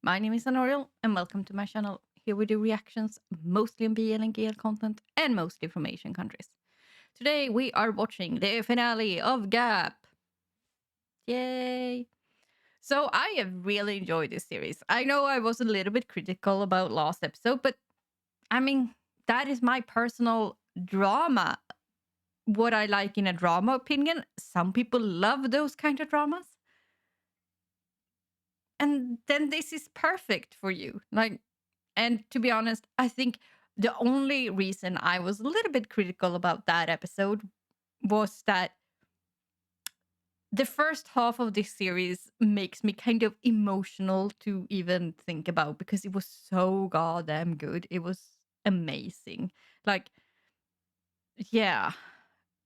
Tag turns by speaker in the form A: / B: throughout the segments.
A: My name is Anoriell, and welcome to my channel. Here we do reactions, mostly on BL and GL content, and mostly from Asian countries. Today we are watching the finale of Gap. Yay! So I have really enjoyed this series. I know I was a little bit critical about last episode, but I mean, that is my personal drama. What I like in a drama opinion. Some people love those kind of dramas. And then this is perfect for you. And to be honest, I think the only reason I was a little bit critical about that episode was that the first half of this series makes me kind of emotional to even think about because it was so goddamn good. It was amazing. Like, yeah,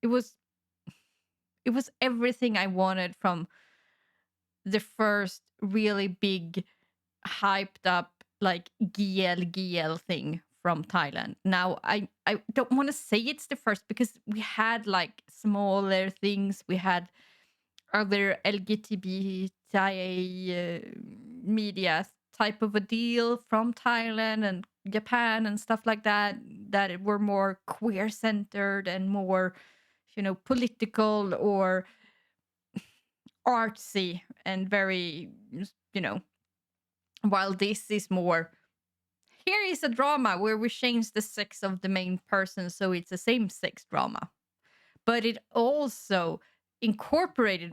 A: it was everything I wanted from the first really big hyped up like GL thing from Thailand. Now I don't want to say it's the first because we had like smaller things. We had other LGBTI media type of a deal from Thailand and Japan and stuff like that were more queer centered and more, political or artsy and very, while this is more, here is a drama where we change the sex of the main person so it's a same sex drama. But it also incorporated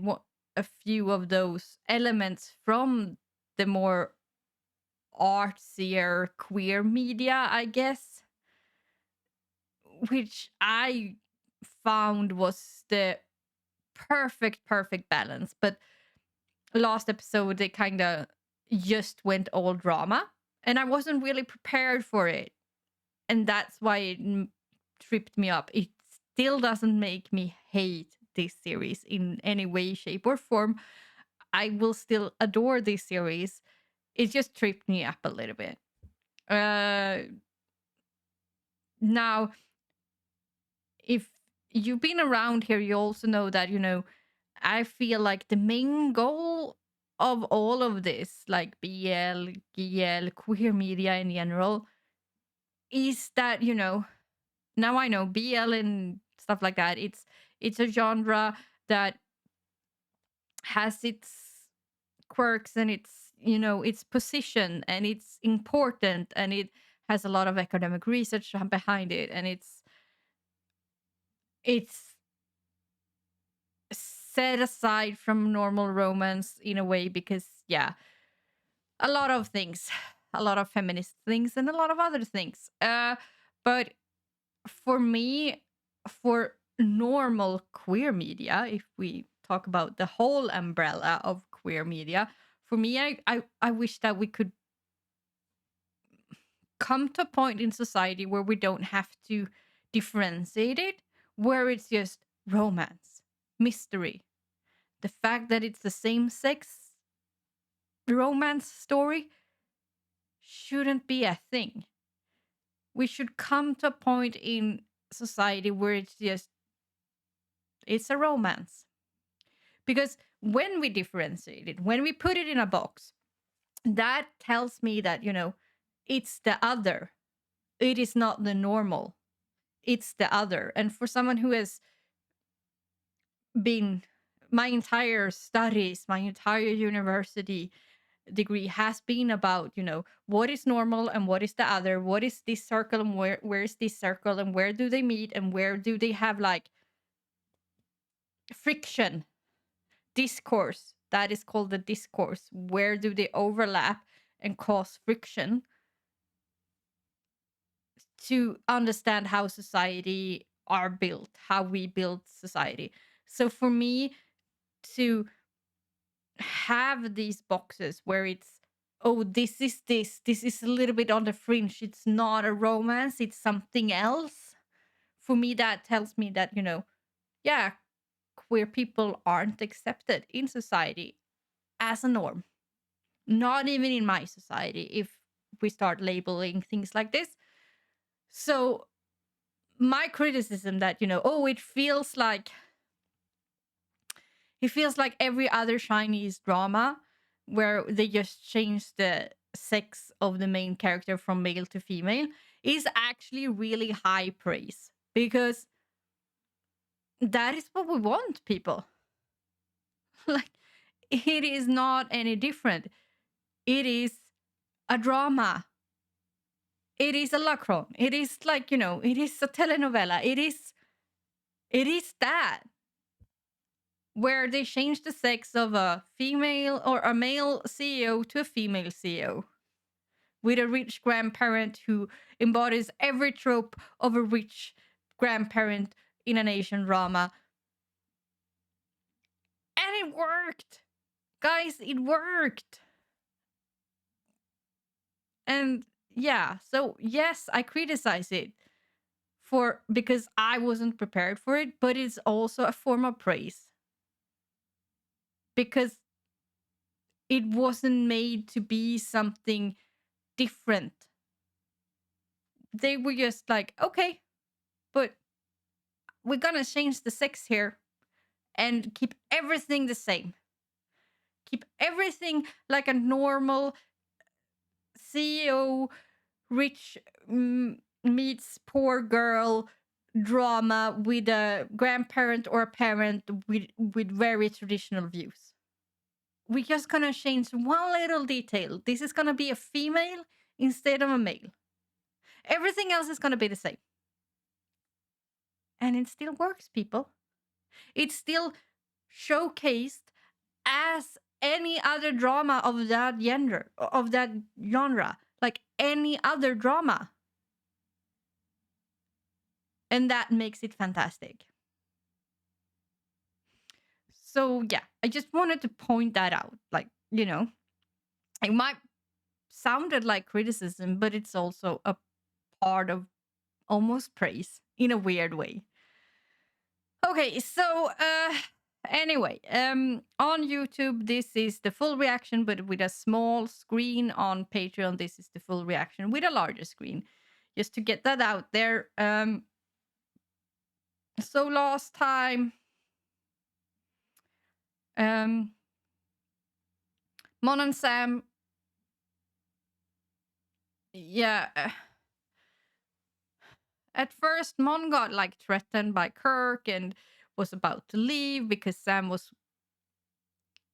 A: a few of those elements from the more artsier queer media, I guess, which I found was the perfect balance. But last episode, they kind of just went all drama, and I wasn't really prepared for it. And that's why it tripped me up. It still doesn't make me hate this series in any way, shape, or form. I will still adore this series. It just tripped me up a little bit. Now, if you've been around here, you also know that, I feel like the main goal of all of this, like BL, GL, queer media in general, is that, now I know BL and stuff like that. It's a genre that has its quirks and its position, and it's important, and it has a lot of academic research behind it, and it's set aside from normal romance in a way because a lot of things, a lot of feminist things and a lot of other things, but for me, for normal queer media, if we talk about the whole umbrella of queer media, for me, I wish that we could come to a point in society where we don't have to differentiate it, where it's just romance, mystery. The fact that it's the same sex romance story shouldn't be a thing. We should come to a point in society where it's a romance. Because when we differentiate it, when we put it in a box, that tells me that, it's the other. It is not the normal. It's the other. And for someone who has been, my entire studies, my entire university degree has been about, what is normal and what is the other, what is this circle and where is this circle, and where do they meet, and where do they have like friction, discourse. That is called the discourse. Where do they overlap and cause friction, to understand how society are built, how we build society. So for me to have these boxes where it's, oh, this is a little bit on the fringe, it's not a romance, it's something else, for me that tells me that, queer people aren't accepted in society as a norm, not even in my society, if we start labeling things like this. So my criticism that, it feels like every other Chinese drama where they just change the sex of the main character from male to female is actually really high praise, because that is what we want, people. Like, it is not any different. It is a drama. It is a lacron. It is like, it is a telenovela. It is that, where they change the sex of a female or a male CEO to a female CEO, with a rich grandparent who embodies every trope of a rich grandparent in an Asian drama. And it worked. Guys, it worked. And yeah, so yes, I criticize it because I wasn't prepared for it, but it's also a form of praise, because it wasn't made to be something different. They were just like, okay, but we're gonna change the sex here and keep everything the same. Keep everything like a normal CEO, rich meets poor girl drama with a grandparent or a parent with very traditional views. We're just gonna change one little detail. This is gonna be a female instead of a male. Everything else is gonna be the same. And it still works, people. It's still showcased as any other drama of that genre, like any other drama. And that makes it fantastic. So yeah, I just wanted to point that out. Like, it might sounded like criticism, but it's also a part of almost praise in a weird way. Okay, so anyway, on YouTube this is the full reaction, but with a small screen. On Patreon this is the full reaction with a larger screen, just to get that out there. So last time, Mon and Sam, yeah, at first Mon got like threatened by Kirk and was about to leave because Sam was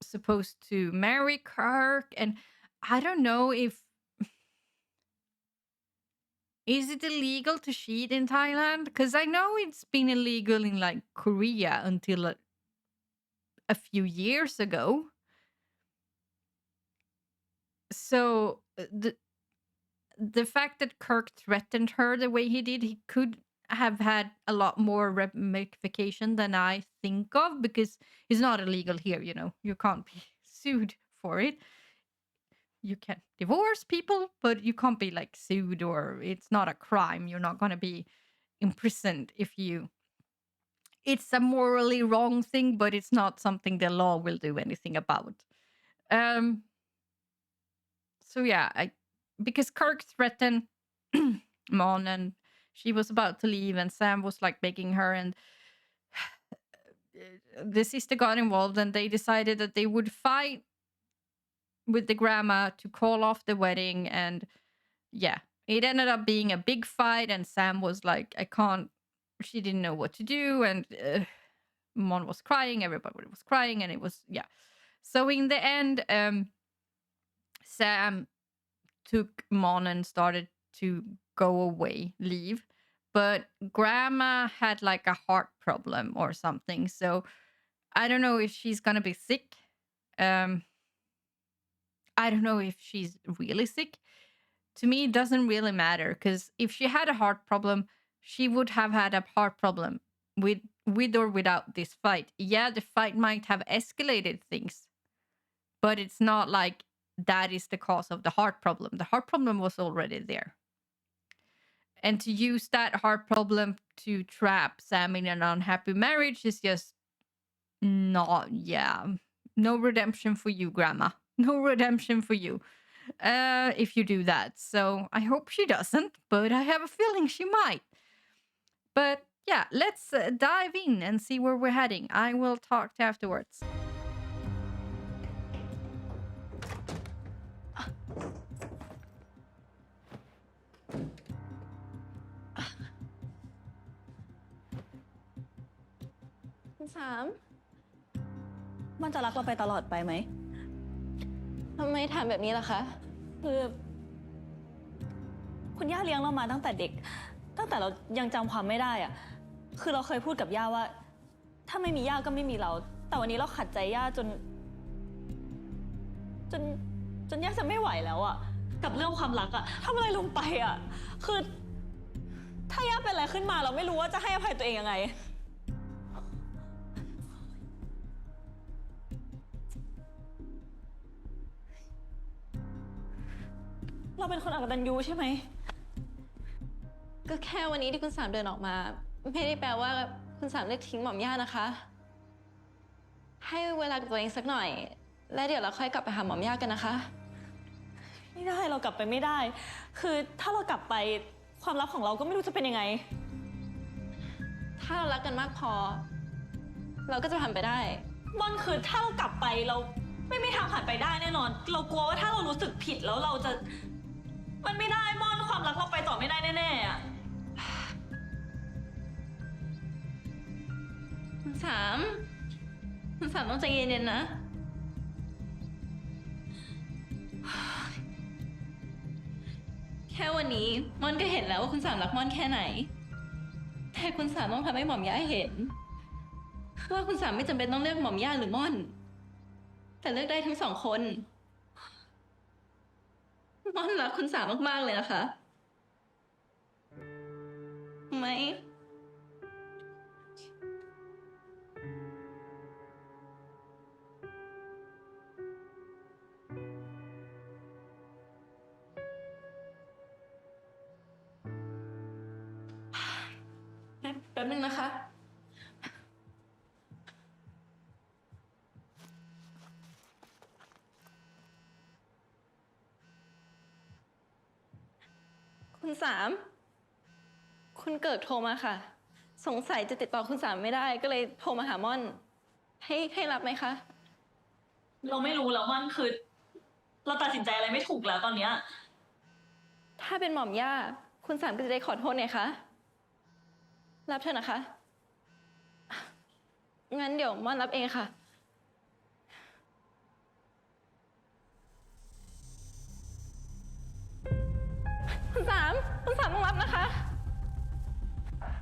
A: supposed to marry Kirk. And I don't know if is it illegal to cheat in Thailand, because I know it's been illegal in like Korea until a few years ago. So the fact that Kirk threatened her the way he did, he could have had a lot more ramification than I think of, because it's not illegal here, you can't be sued for it. You can divorce people, but you can't be like sued, or it's not a crime. You're not going to be imprisoned if you. It's a morally wrong thing, but it's not something the law will do anything about. So yeah, because Kirk threatened Mon, and she was about to leave, and Sam was like begging her, and the sister got involved, and they decided that they would fight with the grandma to call off the wedding. And yeah, it ended up being a big fight, and Sam was like, she didn't know what to do, and Mon was crying, everybody was crying, and it was, yeah. So in the end, Sam took Mon and started to go away, leave. But grandma had like a heart problem or something. So I don't know if she's gonna be sick. I don't know if she's really sick. To me, it doesn't really matter, because if she had a heart problem, she would have had a heart problem with or without this fight. Yeah, the fight might have escalated things, but it's not like that is the cause of the heart problem. The heart problem was already there. And to use that heart problem to trap Sam in an unhappy marriage is just not, yeah. No redemption for you, Grandma. No redemption for you if you do that. So I hope she doesn't, but I have a feeling she might. But yeah, let's dive in and see where we're heading. I will talk to you afterwards.
B: คุณสาม
C: มันจะรักเราไปตลอดไปไหม
B: ทำไมถามแบบนี้ล่ะคะ
C: คือคุณย่าเลี้ยงเรามาตั้งแต่เด็กตั้งแต่เรายังจำความไม่ได้อะคือเราเคยพูดกับย่าว่าถ้าไม่มีย่าก็ไม่มีเราแต่วันนี้เราขัดใจย่าจนย่าจะไม่ไหวแล้วอะกับเรื่องความรักอะทำอะไรลงไปอะคือถ้าย่าเป็นอะไรขึ้นมาเราไม่รู้ว่าจะให้อภัยตัวเองยังไงเราเป็นคนอกตัญญูใช่ไหม
B: ก็แค่วันนี้ที่คุณสามเดินออกมาไม่ได้แปลว่าคุณสามเลือกทิ้งหม่อมย่านะคะให้เวลากับตัวเองสักหน่อยและเดี๋ยวเราค่อยกลับไปหาหม่อมย่ากันนะคะ
C: ไม่ได้เรากลับไปไม่ได้คือถ้าเรากลับไปความลับของเราก็ไม่รู้จะเป็นยังไง
B: ถ้าเรารักกันมากพอเราก็จะผ่านไปได้
C: ม่อนคือถ้าเรากลับไปเราไม่มีทางผ่านไปได้แน่นอนเรากลัวว่าถ้าเรารู้สึกผิดแล้วเราจะมันไม่ได้ม่อนความรักเราไปต่อไม่ได้แน่ๆอ่ะ
B: คุณสามต้องใจเย็นๆนะแค่วันนี้ม่อนก็เห็นแล้วว่าคุณสามรักม่อนแค่ไหนแต่คุณสามต้องทำให้หม่อมย่าเห็นว่าคุณสามไม่จำเป็นต้องเลือกหม่อมย่าหรือม่อนแต่เลือกได้ทั้งสองคนม่อนรักคุณสามมากๆเลยนะคะไหมแป๊บนึงนะคะคุณสามคุณเกิดโทรมาค่ะสงสัยจะติดต่อคุณสามไม่ได้ก็เลยโทรมาหาม่อนให้รับไหมคะ
C: เราไม่รู้แล้วม่อนคือเราตัดสินใจอะไรไม่ถูกแล้วตอนเนี้ย
B: ถ้าเป็นหม่อมย่าคุณสามก็จะได้ขอโทษไงคะรับเถอะนะคะงั้นเดี๋ยวม่อนรับเองค่ะคุณสามต้องรับนะคะ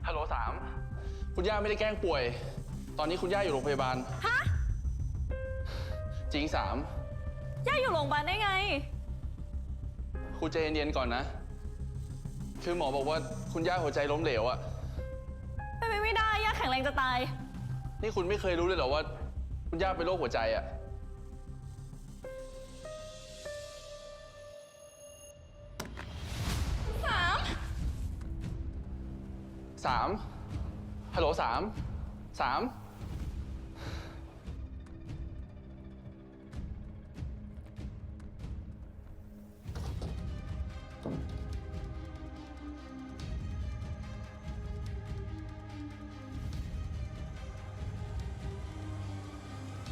D: ฮัลโหลสามคุณย่าไม่ได้แกล้งป่วยตอนนี้คุณย่าอยู่โรงพยาบาล
C: ฮะ
D: จริงสาม
C: ย่าอยู่โรงพยาบาลได้ไง
D: คุณใจเย็นๆก่อนนะคือหมอบอกว่าคุณย่าหัวใจล้มเหลวอะ
C: ไปไม่ได้ย่าแข็งแรงจะตาย
D: นี่คุณไม่เคยรู้เลยเหรอว่าคุณย่าเป็นโรคหัวใจอะสามฮัลโหลสาม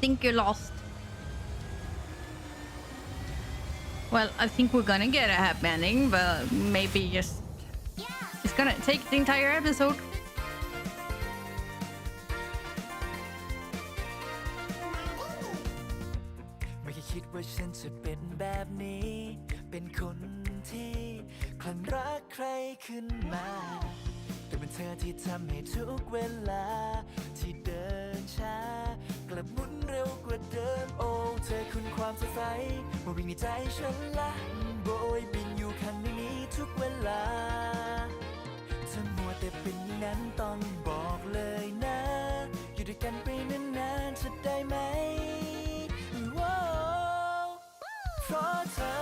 A: Think you're lost. Well, I think we're gonna get a happy ending, but maybe just it's gonna take the entire episode.
E: ไม่เคยคิดว่าฉันจะเป็นแบบนี้ เป็นคนที่คลั่งรักใครขึ้นมา แต่เป็นเธอที่ทำให้ทุกเวลาที่เดินช้ากลับหมุนเร็วกว่าเดิมโอ้เธอคุณความสดใสมาวิ่งในใจฉันละโบยบินอยู่ข้างในนี้ทุกเวลาเธอมัวแต่เป็นอย่างนั้นต้องบอกเลยนะอยู่ด้วยกันไปนานๆจะได้ไหมเพราะเธอ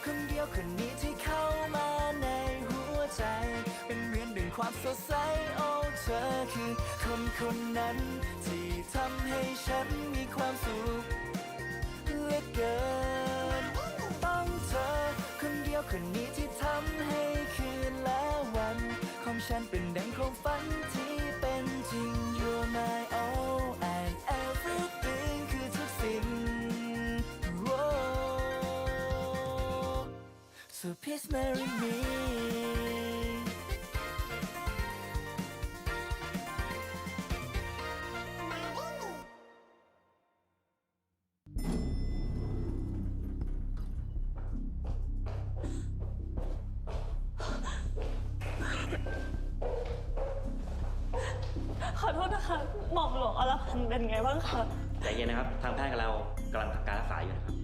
E: คนเดียวคนนี้ที่เข้ามาในหัวใจเป็นเหมือนดึงความสดใสโอ้เธอคือคนนั้นที่ทำให้ฉันมีความสุขเหลือเกินต้องเธอคนเดียวคนนี้ที่ทำให้คืนและวันของฉันเป็นดังความฝันที่เป็นจริง You're my all and everything คือทุกสิ่งSo please marry me
B: ค
C: หม่อมหลวงอรพันธ์เป็นไงบ้างคะ
F: ใจเย็นนะครับ ทางแพทย์กับเรากำลังทำการรักษาอยู่นะครับ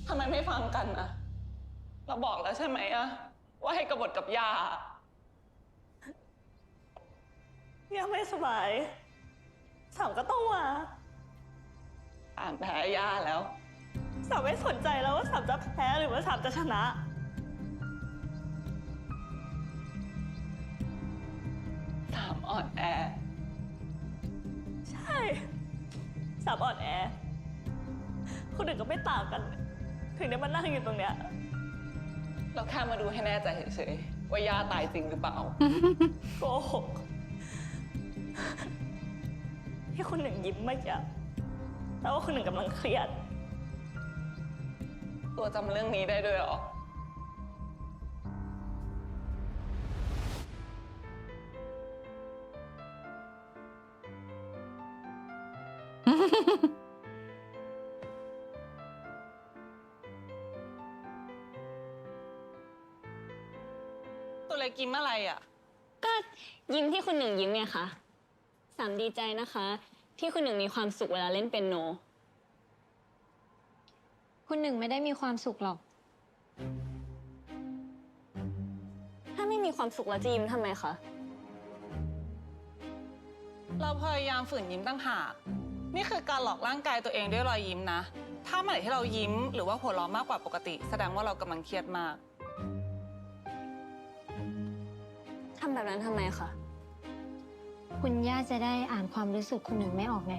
G: ทำไมไม่ฟังกันนะเราบอกแล้วใช่ไหมอะว่าให้กบฏกับยา
C: ย่าไม่สบายสามก็ต้องมา
G: อ่านแพ้ยาแล้ว
C: สามไม่สนใจแล้วว่าสามจะแพ้หรือว่าสามจะชนะ
G: สามอ่อนแอ
C: ใช่สามอ่อนแอคนอื่นก็ไม่ต่างกัน ถึงได้มานั่งอยู่ตรงเนี้ย
G: เราแค่มาดูให้แน่ใจเฉยๆว่ายาตายจริงหรือเปล่า
C: โกหกที่คนหนึ่งยิ้มเมื่อกี้แล้วว่าคนหนึ่งกำลังเครียด
G: ตัวจำเรื่องนี้ได้ด้วยเหรอ ตัวเล็กกินอะไรอ่ะ
H: ก็ยิ้มที่คุณหนึ่งยิ้มไงคะสามดีใจนะคะ ที่คุณหนึ่งมีความสุขเวลาเล่นเปียโน คุณหนึ่งไม่ได้มีความสุขหรอก ถ้าไม่มีความสุขแล้วจะยิ้มทำไมคะ
G: เราพยายามฝืนยิ้มตั้งหากนี่คือการหลอกร่างกายตัวเองด้วยรอยยิ้มนะ ถ้าเมื่อไหร่ที่เรายิ้มหรือว่าหัวเราะมากกว่าปกติ แสดงว่าเรากำลังเครียดมาก
H: ทำแบบนั้นทำไมคะ
I: คุณย่าจะได้อ่านความรู้สึกคุณหนึ่งไม่ออกไง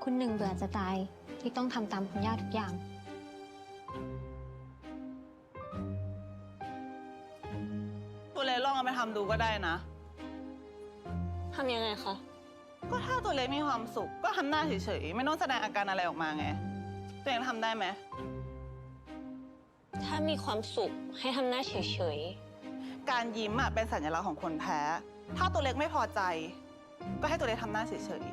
I: คุณหนึ่งเบื่อจะตายที่ต้องทำตามคุณย่าทุกอย่าง
G: ตัวเล็กลองเอาไปทำดูก็ได้นะ
H: ทำยังไงคะ
G: ก็ถ้าตัวเล็กมีความสุขก็ทำหน้าเฉยๆ ไม่ต้องแสดงอาการอะไรออกมาไง ตัวเองทำได้ไหม
H: ถ้ามีความสุขให้ทำหน้าเฉย
G: การยิ้มอะเป็นสัญลักษณ์ของคนแพ้ ถ้าตัวเล็กไม่พอใจ ก็ให้ตัวเล็กทำหน้าเฉย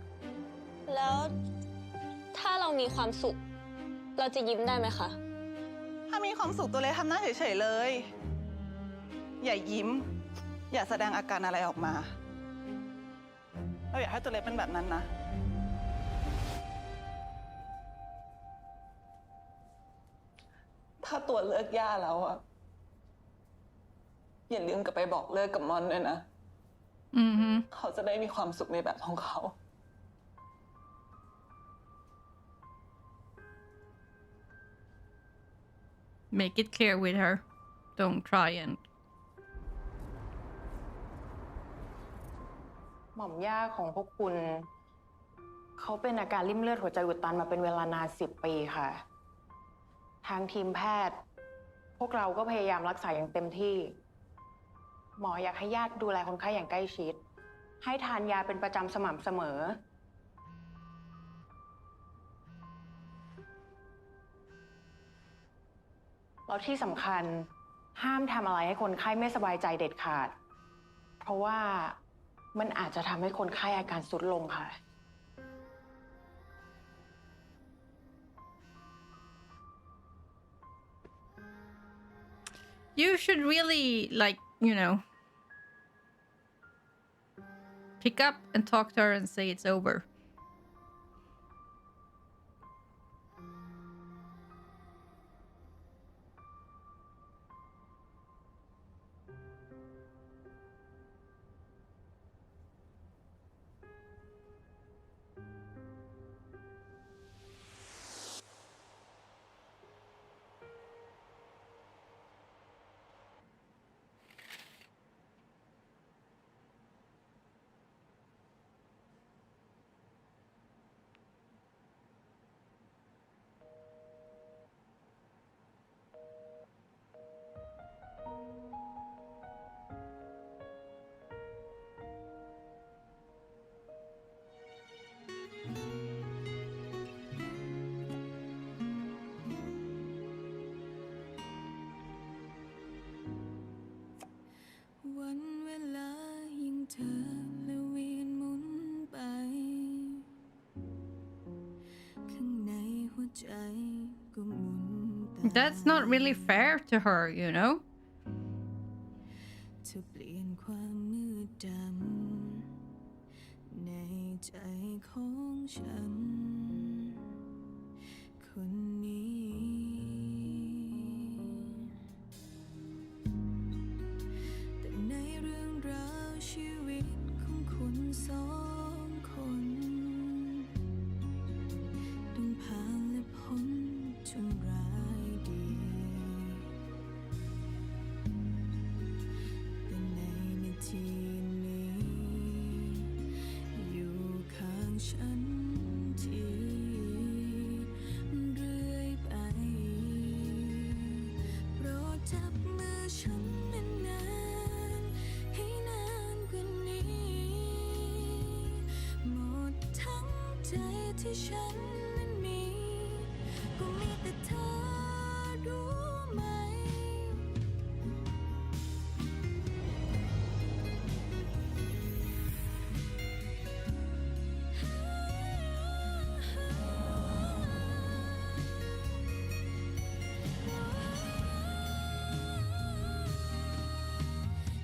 H: ๆ แล้วถ้าเรามีความสุข เราจะยิ้มได้ไหมคะ
G: ๆ ถ้ามีความสุขตัวเล็กทำหน้าเฉยๆเลย อย่ายิ้ม อย่าแสดงอาการอะไรออกมา เราอยากให้ตัวเล็กเป็นแบบนั้นนะ ถ้าตัวเลิกย่าแล้วอะอย่าลืมกลับไปบอกเลิกกับมอนด้วยนะ
A: Mm-hmm.
G: เขาจะได้มีความสุขในแบบของเขา
A: Make it clear with her. Don't try and
J: หม่อมย่าของพวกคุณ เขาเป็นอาการริ่มเลือดหัวใจอุดตันมาเป็นเวลานาน10 ปีค่ะ ทางทีมแพทย์ พวกเราก็พยายามรักษาอย่างเต็มที่ หมออยากให้ญาติดูแลคนไข้อย่างใกล้ชิด ให้ทานยาเป็นประจำสม่ำเสมอ แล้วที่สำคัญห้ามทำอะไรให้คนไข้ไม่สบายใจเด็ดขาด เพราะว่ามันอาจจะทำให้คนไข้อาการทรุดลงค่ะ
A: you should really, like, pick up and talk to her and say it's over. That's not really fair to her, you know?
E: จะเปลี่ยนความมืดดำในใจของฉันคนนี้แต่ในเรื่องราวชีวิตของคุณสองคนต้องผ่านและพ้นทุกร้ายดีแต่ในนาทีนี้อยู่ข้างฉันที่เรื่อยไปโปรดจับมือฉันนานๆให้นานกว่านี้หมดทั้งใจที่ฉันนั้นมีก็มีแต่เธอรู้ไหม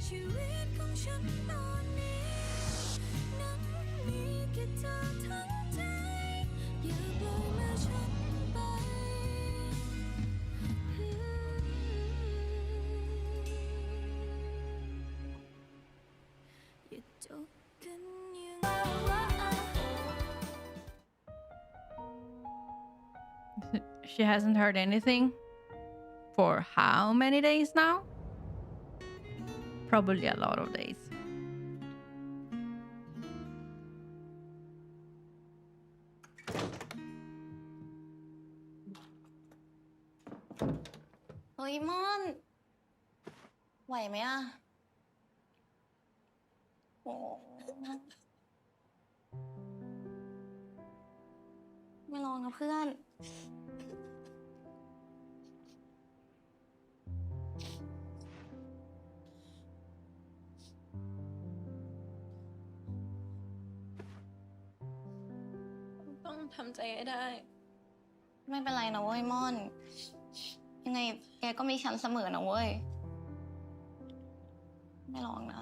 E: ชีวิตของฉันตอนนี้นั้นมีแค่เธอทั้งใจอย่าปล่อยมือฉันไปอย่าจบกันอย่าง
A: She hasn't heard anything for how many days now? Probably a lot of days.
C: เฮ้ยม่อน ไหวไหมอ่ะโอ้ไม่ลองนะเพื่อน
B: ต้องทำใจให้ได้
C: ไม่เป็นไรนะเว้ยม่อน ยังไงแกก็มีฉันเสมอนะเว้ย ไม่ลองนะ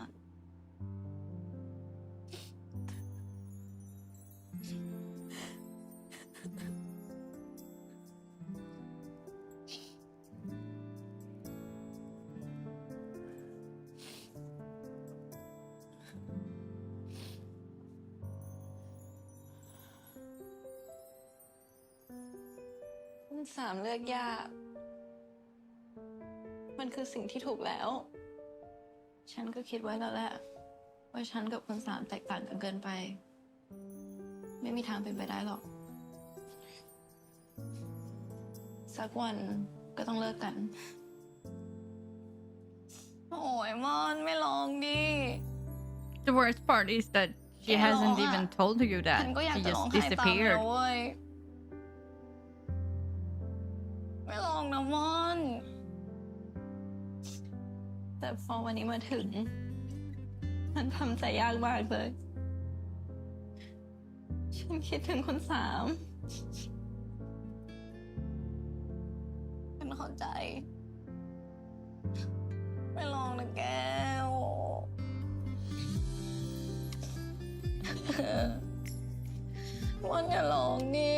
B: คุณสามเลือกยาก มันคือสิ่งที่ถูกแล้ว ฉันก็คิดไว้แล้วแหละ ว่าฉันกับคุณสามแตกต่างกันเกินไป ไม่มีทางเป็นไปได้หรอก สักวันก็ต้องเลิกกัน
C: โอ้ยม่อนไม่ลองดิ
A: The worst part is that she
C: Yeah,
A: hasn't
C: no,
A: even told you
C: ฉั
A: that.
C: นก็อยาก
A: She
C: จะร้อง
A: just
C: ไห้ตามเลย
A: disappeared.
C: นะเว้ย ไม่ลองนะม่อน
B: แต่พอวันนี้มาถึง มันทำใจยากมากเลย ฉันคิดถึงคุณสาม
C: ฉันเข้าใจ ไม่ลองนะแก้ว ม่อนอย่าลองดิ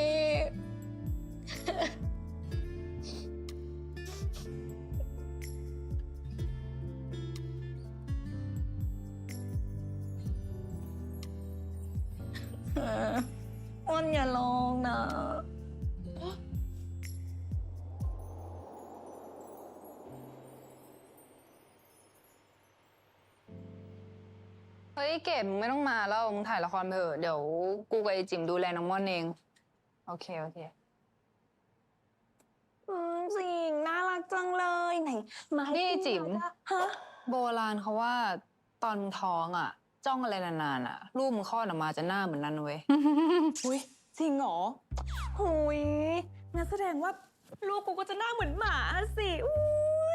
C: ม่อนอย่าลองนะ
K: เฮ้ยเก็บมึงไม่ต้องมาแล้วมึงถ่ายละครไปเถอะเดี๋ยวกูกับไอจิ๋มดูแลน้องม่อนเองโอเค
C: จริงน่ารักจังเลยไหนมาให้
K: นี่
C: พี่
K: จิ๋ม
C: หน่อยจ้ะฮะ
K: โบราณเขาว่าตอนมึงท้องอ่ะ จ้องอะไรนานๆอ่ะลูกมึงคลอดออกมาจะหน้าเหมือนนั่นเว้ย
C: อุ้ยจริงเหรอหุยงั้นแสดงว่าลูกกูก็จะหน้าเหมือนหมาสิอุ้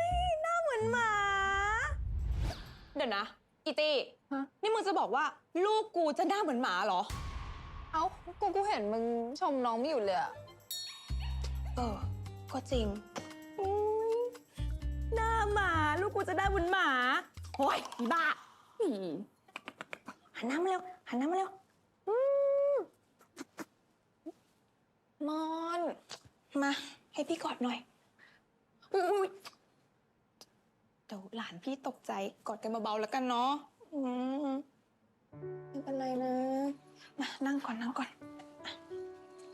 C: ยหน้าเหมือนหมา เดี๋ยวนะอีตี้
K: ฮะ
C: นี่มึงจะบอกว่าลูกกูจะหน้าเหมือนหมาเหรอ
K: เอ้ากูเห็นมึงชมน้องไม่หยุดเลยอ่ะ
C: ก็จริง จะได้บุญหมาโอ้ยอีบ้าอีหันหน้ามาเร็วหันหน้ามาเร็วมอนมาให้พี่กอดหน่อยอุ้ยเดี๋ยวหลานพี่ตกใจกอดกันเบาๆแล้วกันเนาะไม่เป็นไรนะมานั่งก่อนนั่งก่อน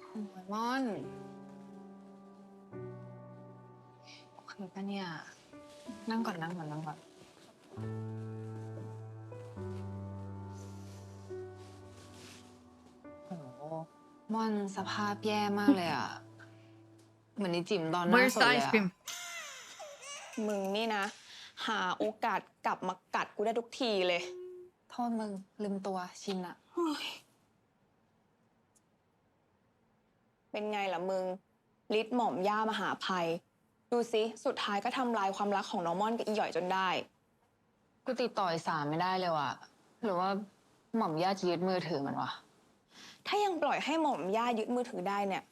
K: โอ้ยม่อนโอเคปะเนี่ยนั่งก่อนนั่งก่อนนั่งก่อนโอ้โหม่อนสภาพแย่มากเลยอ่ะเหมือนในจิ๋มตอนหน้า
A: Where's
K: สด
A: the
K: เลย
A: ice
K: อ่ะ
A: cream?
C: มึงนี่นะ หาโอกาสกลับมากัดกูได้ทุกทีเลย
K: โทษมึงลืมตัวชินอะ
C: เฮ้ยเป็นไงล่ะมึงฤทธิ์หม่อมย่ามหาภัย ดูสิสุดท้ายก็ทำลายความรักของน้องม่อนกับอีหย่อยจนได้
K: กูติดต่อไอ้สามไม่ได้เลยว่ะหรือว่าหม่อมย่าจะยึดมือถือมันวะ
C: ถ้ายังปล่อยให้หม่อมย่ายึดมือถือได้เนี่ย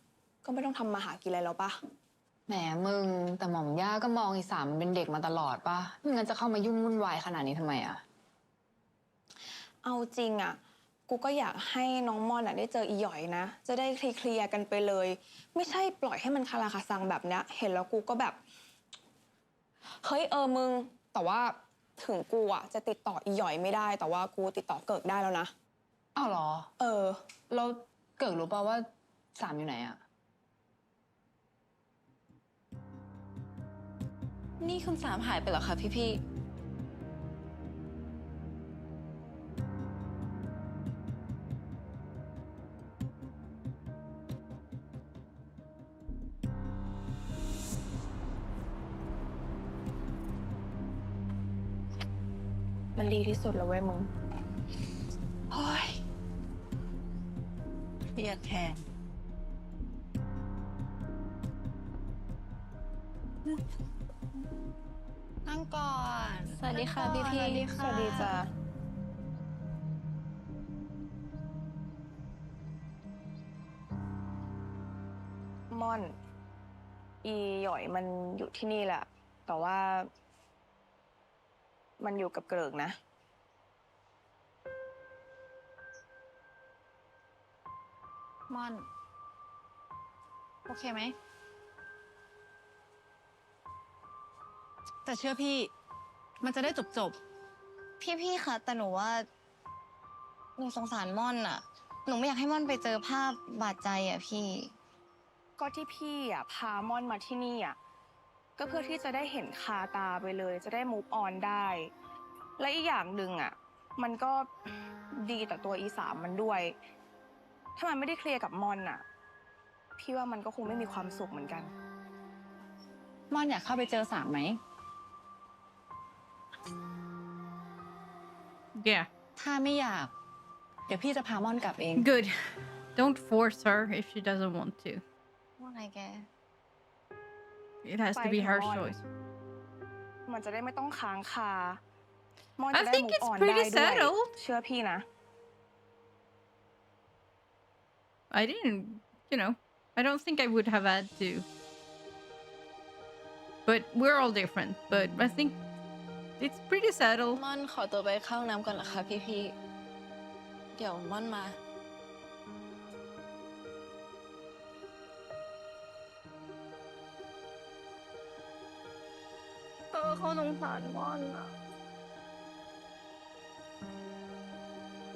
C: ก็ไม่ต้องทำมาหากินอะไรแล้วปะ
K: แหมมึงแต่หม่อมย่าก็มองไอ้สามมันเป็นเด็กมาตลอดป่ะไม่งั้นจะเข้ามายุ่งวุ่นวายขนาดนี้ทำไมอะ
C: เอาจริงอ่ะ กูก็อยากให้น้องม่อนได้เจออีหย่อยนะ จะได้เคลียร์กันไปเลย ไม่ใช่ปล่อยให้มันคาราคาซังแบบเนี้ย เห็นแล้วกูก็แบบ เฮ้ยมึง แต่ว่าถึงกูอ่ะจะติดต่ออีหย่อยไม่ได้ แต่ว่ากูติดต่อเกิกได้แล้วนะ
K: อ้าวเหรอ
C: แล้ว
K: เกิดรู้ป่ะว่าสามอยู่ไหนอะ
B: นี่คุณสามหายไปเหรอคะพี่
C: มันดีที่สุดแล้วเว้ยมึง
B: โอ้ยเครียดแทนนั่งก่อน สวัสดีค่ะพี่
C: สวัสดีจ้ะม่อน อีหย่อยมันอยู่ที่นี่แหละ แต่ว่า มันอยู่กับเกริกนะ
B: ม่อน โอเคไหม แต่เชื่อพี่ มันจะได้จบ
I: พี่คะแต่หนูว่าหนูสงสารม่อนอะหนูไม่อยากให้ม่อนไปเจอภาพบาดใจอะพี่
C: ก็ที่พี่อ่ะพาม่อนมาที่นี่อ่ะก็เพื่อที่จะได้เห็นคาตาไปเลย จะได้มูฟออนได้ และอีกอย่างหนึ่งอ่ะมันก็ดีต่อตัวอีสามมันด้วย ถ้ามันไม่ได้เคลียร์กับม่อนอ่ะพี่ว่ามันก็คงไม่มีความสุขเหมือนกัน
B: ม่อนอยากเข้าไปเจอสามไหม
A: Yeah.
B: ถ้าไม่อยาก เดี๋ยวพี่จะพาม่อนกลับเอง
A: Good. Don't force her if she doesn't want to.
I: ว่าไงแก
A: It has to be her
C: Fine,
A: choice.
C: มันจะได้ไม่ต้องค้างคาม่อน
A: I
C: จะได้
A: think
C: มูฟ
A: it's
C: ออน
A: pretty
C: ได้ด้วย
A: settled.
C: เชื่อพี่นะ
A: I didn't, I don't think I would have had to. But we're all different. But I think it's pretty settled.
B: ม่อนขอตัวไปเข้าห้องน้ำก่อนนะคะพี่ๆ เดี๋ยวม่อนมา
C: เขาสงสารม่อนอ่ะ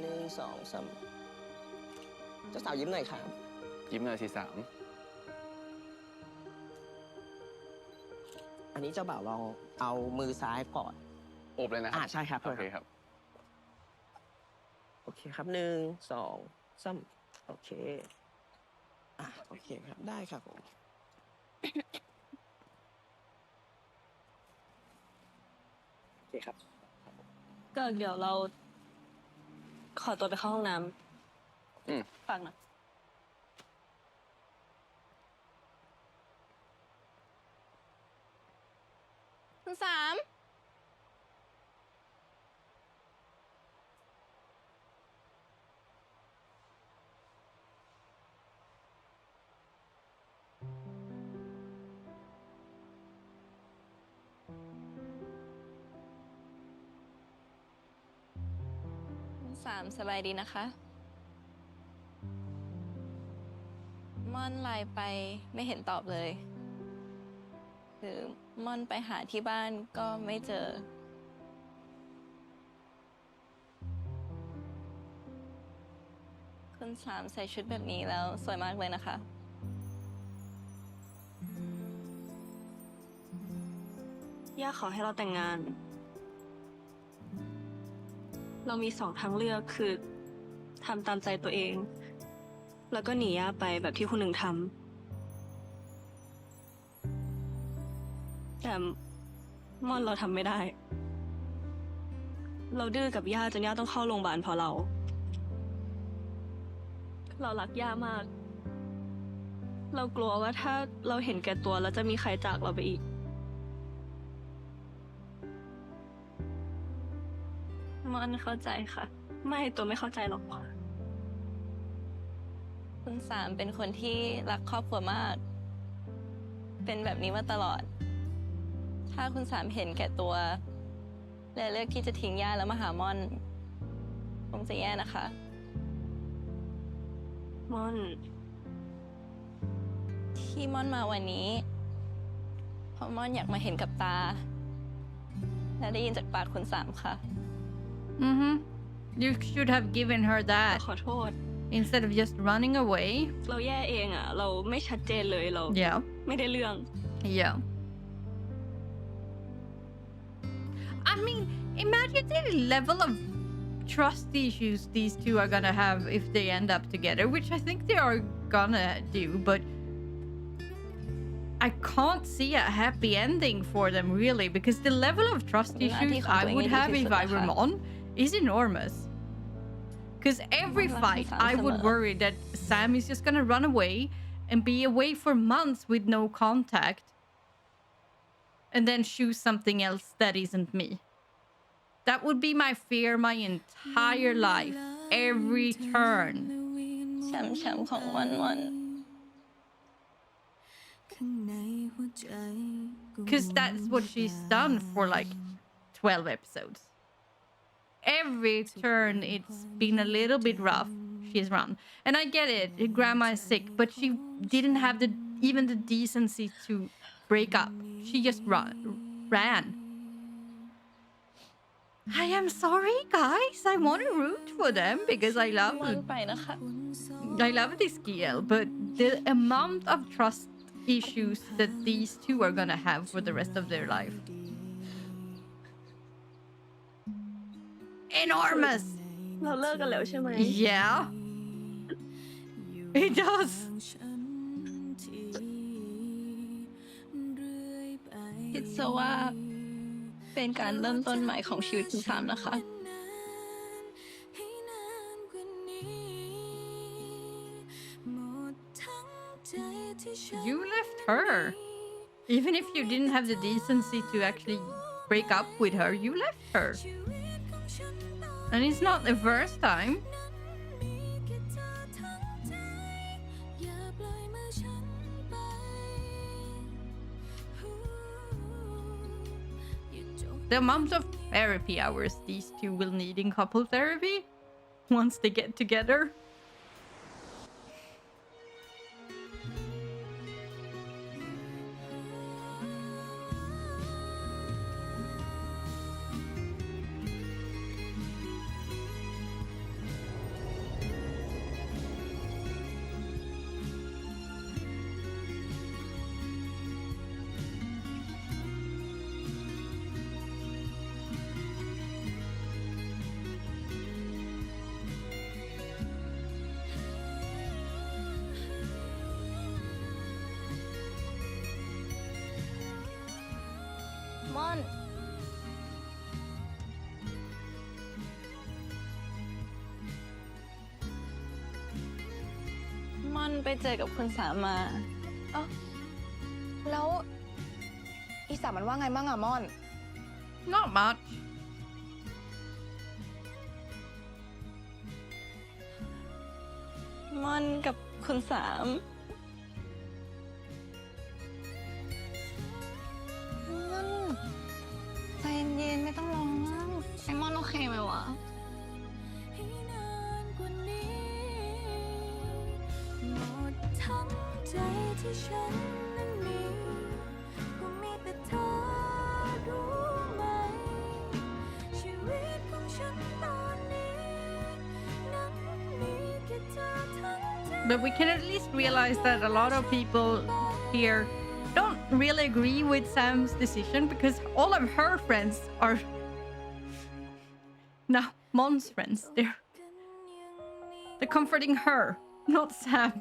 L: 1 2 3เจ้าสาวยิ้มหน่อยครับ
D: ยิ้มหน่อยสิสาม
L: อันนี้เจ้าบ่าวลองเอามือซ้ายกอด
D: โอบเลยนะครับ
L: ใช่ครับ
D: โอเคครับ
L: โอเคครับ1 2 3โอเคโอเคครับได้ครับผมโอเคครับ
B: ก็เดี๋ยวเราขอตัวไปเข้าห้องน้
D: อืม
B: ำฟังนะคุณสาม สามสบายดีนะคะม่อนไลน์ไปไม่เห็นตอบเลยคือม่อนไปหาที่บ้านก็ไม่เจอคุณสามใส่ชุดแบบนี้แล้วสวยมากเลยนะคะย่าขอให้เราแต่งงานเรามี2 ทางเลือกคือทำตามใจตัวเองแล้วก็หนีย่าไปแบบที่คุณหนึ่งทำแต่ม่อนเราทำไม่ได้เราดื้อกับย่าจนย่าต้องเข้าโรงพยาบาลเพราะเรารักย่ามากเรากลัวว่าถ้าเราเห็นแก่ตัวแล้วจะมีใครจากเราไปอีกม่อนเข้าใจค่ะไม่ตัวไม่เข้าใจหรอกคุณสามเป็นคนที่รักครอบครัวมากเป็นแบบนี้มาตลอดถ้าคุณสามเห็นแก่ตัวและเลือกที่จะทิ้งย่าแล้วมาหาม่อนคงจะแย่นะคะม่อนที่ม่อนมาวันนี้เพราะม่อนอยากมาเห็นกับตาและได้ยินจากปากคุณสามค่ะ
A: You should have given her that
B: ขอโทษ
A: instead of just running away
B: เราแย่เองอ่ะเราไม่ชัดเจนเลยเรา
A: yeah
B: ไม่ได้เรื่อง
A: yeah I mean imagine the level of trust issues these two are gonna have if they end up together, which I think they are gonna do, but I can't see a happy ending for them really because the level of trust issues I would have if I were Mon is enormous. Because every fight I would worry that Sam is just gonna run away and be away for months with no contact and then choose something else that isn't me. That would be my fear my entire life, every turn.
B: ช้ำๆของวัน
A: Because that's what she's done for like 12 episodes. Every turn it's been a little bit rough. She's run. And I get it, grandma is sick, but she didn't have even the decency to break up. She just ran. I am sorry, guys. I want to root for them because I love this girl, but the amount of trust issues that these two are gonna have for the rest of their life. Enormous.
B: เราเลิกกันแล้วใช่ไหม
A: Yeah. It does.
B: คิดซะว่าเป็นการเริ่มต้นใหม่ของชีวิตคุณสามนะคะ
A: You left her. Even if you didn't have the decency to actually break up with her, you left her. And it's not the first time. The amount of therapy hours these two will need in couple therapy once they get together.
B: ม่อนม่อนไปเจอกับคุณสามมา
K: แล้วอีสามมันว่าไงบ้างอะม่อน
A: Not much.
B: ม่อนกับคุณสาม
H: ใจเย็นๆไม่ต้องร้องไอ้ม่อนโอเคไหมวะ
A: but we can at least realize that a lot of people here don't really agree with Sam's decision because all of her friends are now Mon's friends. They're comforting her, not Sam.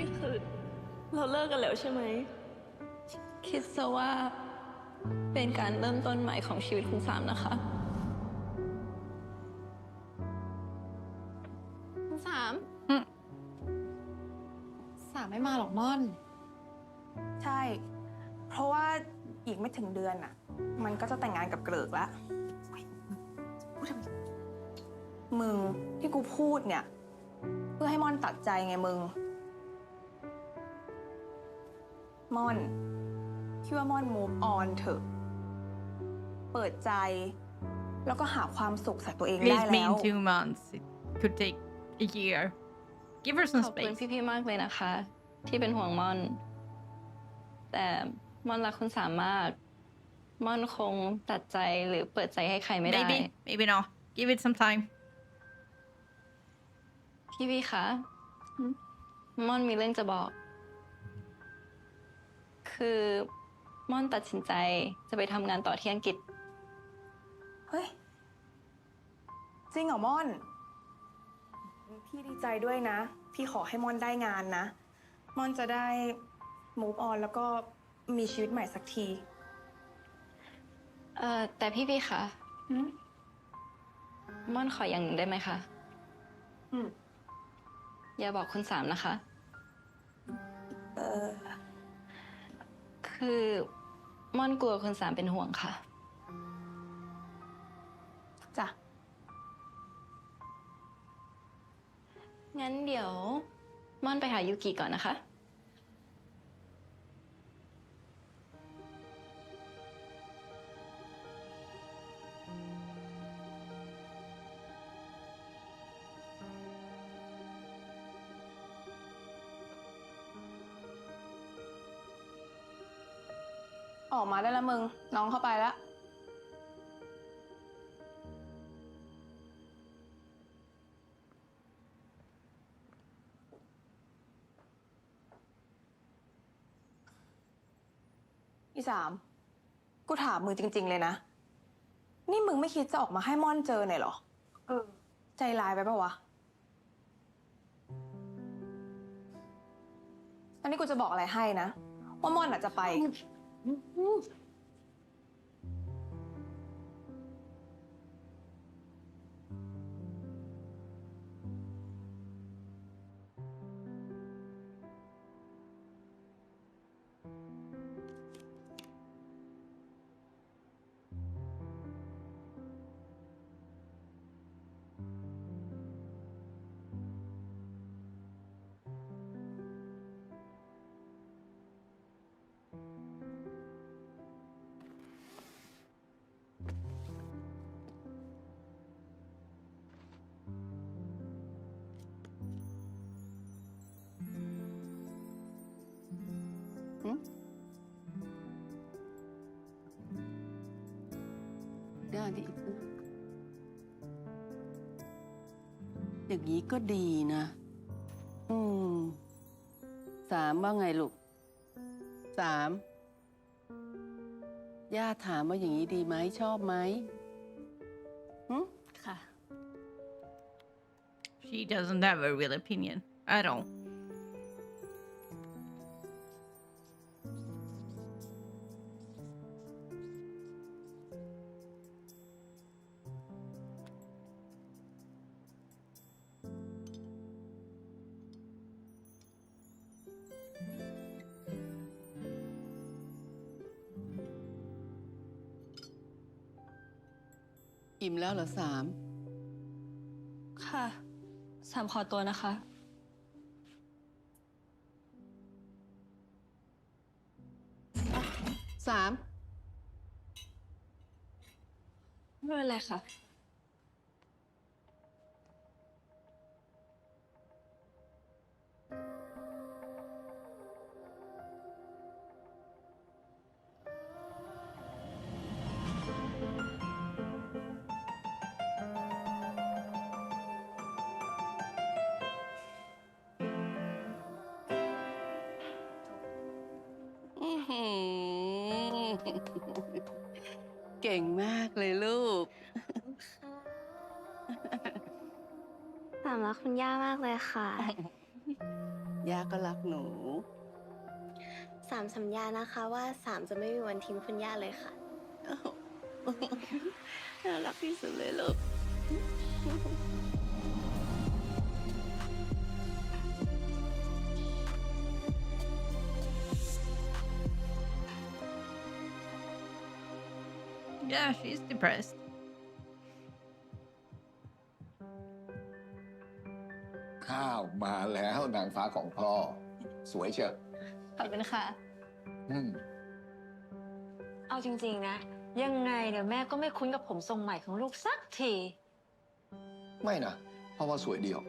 B: นี่คือเราเลิกกันแล้วใช่ไหม คิดซะว่าเป็นการเริ่มต้นใหม่ของชีวิตคุณสามนะคะ
J: คุณสามไม่มาหรอกม่อน
C: ใช่ เพราะว่าอีกไม่ถึงเดือนอ่ะ มันก็จะแต่งงานกับเกริกแล้วมึงที่กูพูดเนี่ย เพื่อให้ม่อนตัดใจไงมึง ม่อนคิดว่าม่อน move on เถอะ เปิดใจ แล้วก็หาความสุขใส่ตัวเองได้
A: It's
C: แล้ว
A: been 2 months. It could take a year. Give her some
B: ขอบคุณ
A: space.
B: พี่ๆมากเลยนะคะ ที่เป็นห่วงม่อน แต่ม่อนรักคุณสามมาก ม่อนคงตัดใจหรือเปิดใจให้ใครไม่ได้
A: Maybe not. Give it some time.
B: พี่คะม่อนมีเรื่องจะบอก คือม่อนตัดสินใจจะไปทำงานต่อที่อังกฤษ
C: เฮ้ย จริงเหรอม่อน พี่ดีใจด้วยนะ พี่ขอให้ม่อนได้งานนะ ม่อนจะได้ move on แล้วก็มีชีวิตใหม่สักที
B: แต่พี่คะม่อนขออย่างหนึ่งได้ไหมคะ อย่าบอกคุณสามนะคะ คือม่อนกลัวคุณสามเป็นห่วงค่ะ
C: จ้ะ
B: งั้นเดี๋ยวม่อนไปหายูกิก่อนนะคะ
C: ออกมาได้แล้วมึง น้องเข้าไปแล้ว อีสาม กูถามมึงจริง ๆ เลยนะ นี่มึงไม่คิดจะออกมาให้ม่อนเจอหน่อยเหรอ ใจร้ายไปปะวะ อันนี้กูจะบอกอะไรให้นะ ว่าม่อนอาจจะไป
M: ได้ดิอย่างนี้ก็ดีนะสามว่าไงลูกสามย่าถามว่าอย่างนี้ดีไหมชอบไหม
B: ค่ะ
A: She doesn't have a real opinion at all.
M: อิ่มแล้วเหรอสาม
B: ค่ะ สามขอตัวนะคะ
M: สาม
B: ไม่เป็นไรค่ะ
M: เก่งมากเลยลูก
I: สามรักคุณย่ามากเลยค่ะ
M: ย่าก็รักหนู
I: สามสัญญานะคะว่าสามจะไม่มีวันทิ้งคุณย่าเลยค่ะ
M: น่ารักที่สุดเลยลูก
A: Yeah, she's depressed.
N: ข้าวมาแล้วนางฟ้าของพ่อ สวยเชียว
H: ขอบคุณค่ะ
N: อืม
O: เอาจริงๆนะ ยังไงเนี่ยแม่ก็ไม่คุ้นกับผมทรงใหม่ของลูกสักที
N: ไม่นะเพราะว่าสวยเดียว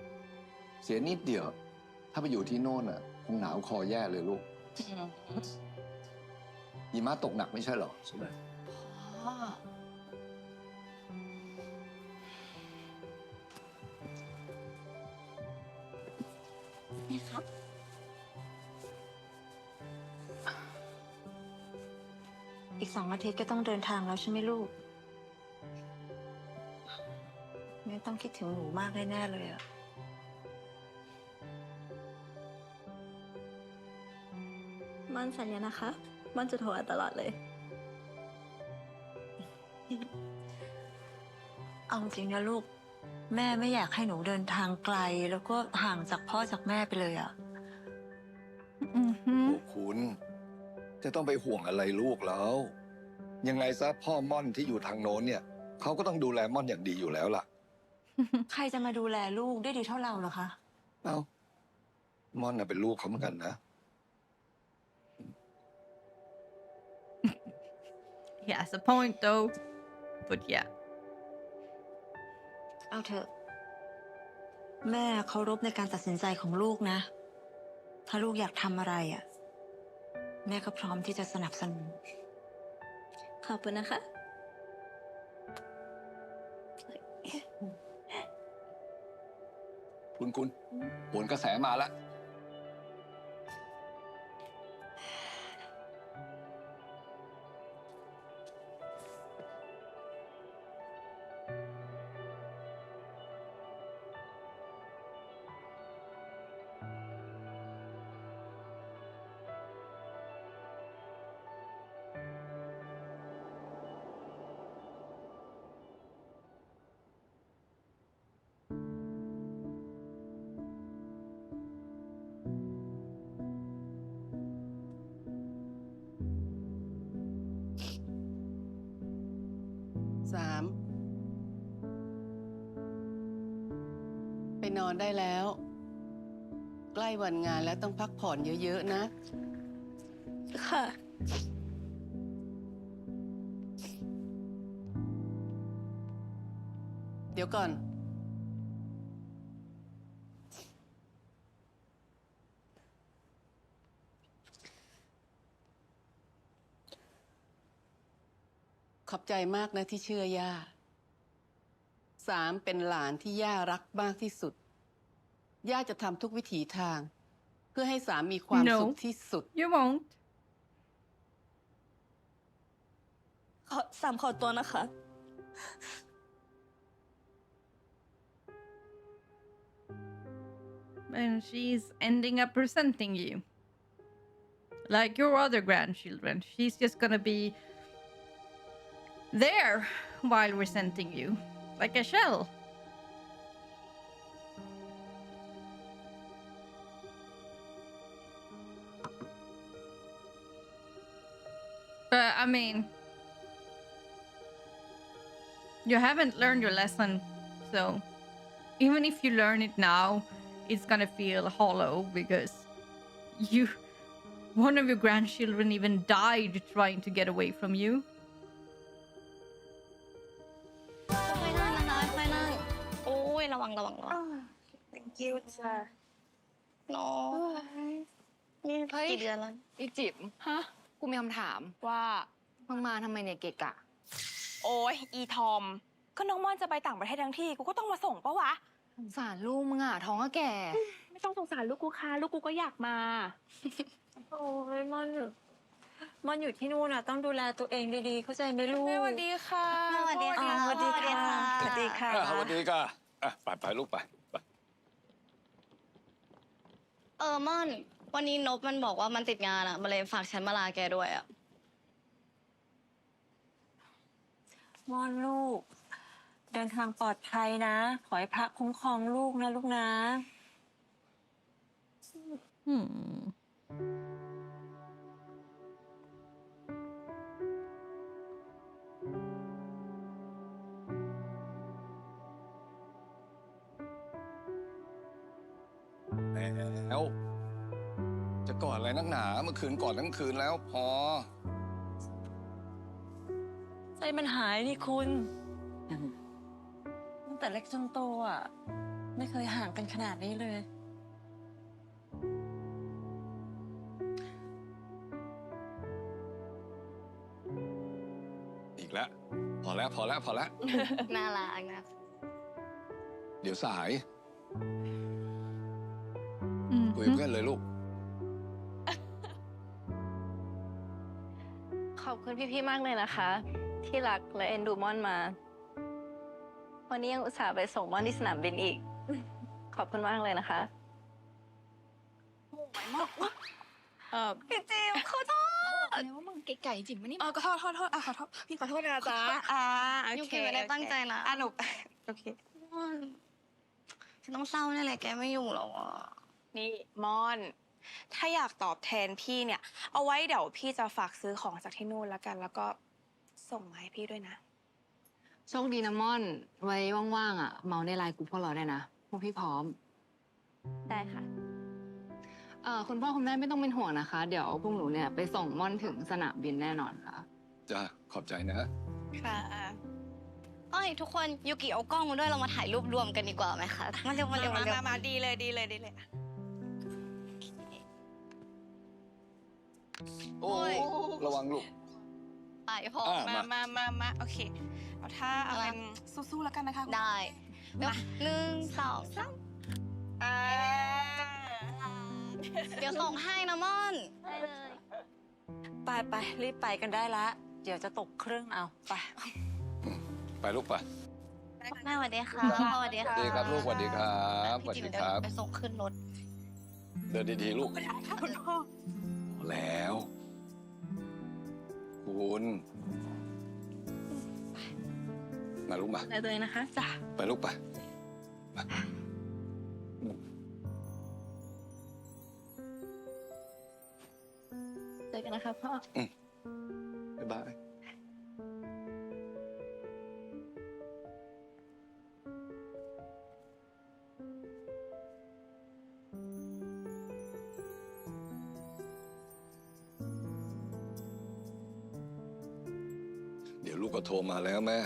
N: เสียนิดเดียว ถ้าไปอยู่ที่โน่นน่ะคงหนาวคอแย่เลยลูกหิมะตกหนักไม่ใช่เหรอใช่ไหม
H: นี่ครับ
O: อีก2 อาทิตย์ก็ต้องเดินทางแล้วใช่ไหมลูก แม่ต้องคิดถึงหนูมากแน่ๆเลยอะ
B: ม่อนสัญญานะคะ ม่อนจะโทรหาตลอดเลย
O: เอาจริงนะลูก แม่ไม่อยากให้หนูเดินทางไกล แล้วก็ห่างจากพ่อจากแม่ไปเลยอะ
N: โอ้คุณจะต้องไปห่วงอะไรลูกแล้ว ยังไงซะพ่อม่อนที่อยู่ทางโน้นเนี่ยเขาก็ต้องดูแลม่อนอย่างดีอยู่แล้วล่ะ
O: ใครจะมาดูแลลูกได้ดีเท่าเราเหรอคะ
N: เอ้าม่อนน่ะเป็นลูกเขาเหมือนกันนะ
A: He has a point though. But yeah.
O: เอาเถอะ แม่เคารพในการตัดสินใจของลูกนะ ถ้าลูกอยากทำอะไรอ่ะ แม่ก็พร้อมที่จะสนับสนุน
B: ขอบคุณนะคะ
N: คุณโหนกระแสมาแล้ว
M: 3 ไปนอนได้แล้ว ใกล้วันงานแล้วต้องพักผ่อนเยอะๆนะ
B: ค่ะ
M: เดี๋ยวก่อน ขอบใจมากนะที่เชื่อย่า 3 เป็นหลานที่ย่ารักมากที่สุด ย่าจะทำทุกวิถีทาง เพื่อให้3มีความสุขที่สุด
A: You won't.
B: ขอตัวนะคะ
A: And she's ending up resenting you. Like your other grandchildren. She's just gonna be there while resenting you. Like a shell. But I mean, you haven't learned your lesson, so even if you learn it now, it's gonna feel hollow because one of your grandchildren even died trying to get away from you.
H: ค่อยๆนั่งนะคะค่อยๆนั่ง โอ้ยระวัง
C: thank you จ้ะ
H: น้องนี่กี่เดือนแล้ว
K: อีจิ๋มฮะ กูมีคำถามว่ามึงมาทำไมเนี่ยเกะกะ
C: โอ้ยอีทอม ก็น้องม่อนจะไปต่างประเทศทั้งทีกูก็ต้องมาส่งปะวะ
K: สงสารลูกมึงอ่ะท้องก็แก่
C: ไม่ต้องสงสารลูกกูค่ะ ลูกกูก็อยากมา
H: โอ้ยมัน
I: มันอยู่ที่นู่นต้องดูแลตัวเองดีๆเข้าใจไหมลูก
C: สวัสดีค่ะ
O: สวัสดีค่ะ
C: สวัสดีค่ะ
O: สวัสดีค่ะ
N: สวัสดีค่ะไปลูกไป
H: ม่อน วันนี้นบมันบอกว่ามันติดงานมันเลยฝากฉันมาลาแกด้วย
I: ม่อนลูก เดินทางปลอดภัยนะ ขอให้พระคุ้มครองลูกนะลูกนะ
N: แล้วจะกอดอะไรนักหนาเมื่อคืนกอดทั้งคืนแล้วพอ
I: ใจมันหายนี่คุณ ตั้งแต่เล็กจนโตไม่เคยห่างกันขนาดนี้เลย
N: อีกแล้วพอแล้ว
H: น่ารักนะ
N: เดี๋ยวสายคุยกับเพื่อนเลยลูก
B: ขอบคุณพี่ๆมากเลยนะคะ ที่รักและเอ็นดูม่อนมา วันนี้ยังอุตส่าห์ไปส่งม่อนที่สนามบินอีก ขอบคุณมากเลยนะคะ
C: พี่จิมขอโทษแล้วว่ามึงไก่จิ๋มมานี่ขอโทษขอโทษพี่ขอโทษนะจ๊ะ
H: ยูกิไม่ได้ตั้งใจนะ
C: หนูโอเค
H: ฉันต้องเศร้าแน่เลยแกไม่อยู่หรอ
C: นี่มอน ถ้าอยากตอบแทนพี่เนี่ย เอาไว้เดี๋ยวพี่จะฝากซื้อของจากที่นู่นแล้วกัน แล้วก็ส่งมาให้พี่ด้วยนะ
K: โชคดีนะม่อน ไว้ว่างๆเมาในไลน์กลุ่มพวกเราได้นะ พวกพี่พร้อม
B: ได้ค่ะ
K: คุณพ่อคุณแม่ไม่ต้องเป็นห่วงนะคะ เดี๋ยวพวกหนูเนี่ยไปส่งม่อนถึงสนามบินแน่นอนค่ะ
N: จ้าขอบใจนะ
C: ค่ะ
H: ทุกคนยูกิเอากล้องมาด้วยเรามาถ่ายรูปรวมกันดีกว่าไหมคะมาเร็ว
C: มาดีเลย
N: โอ้ยระวังลูก
H: ไปพอ
C: มาโอเค เอาถ้าเอาเป็นสู้ๆแล้วกันนะคะ
H: ได้เดี๋ยว1 2 3เดี๋ยวส่งให้นะม่อนได้เลย
I: ไปรีบไปกันได้ละ เดี๋ยวจะตกเครื่องเอาไป
N: ไปลูกไป
H: แม่สวัสดีค่ะสวัสดีค่ะ
N: ดีครับลูกสวัสดีครับสวัสดีครับ
H: ไปส่งขึ้นรถ
N: เดินดีๆลูกแล้วคุณมาลูกมา
B: ได้เลยนะคะจ้ะ
N: ไปลูกไป
B: เจอกันนะคะพ่อ
N: บ๊ายบาย เดี๋ยวลูกก็โทรมาแล้วแม่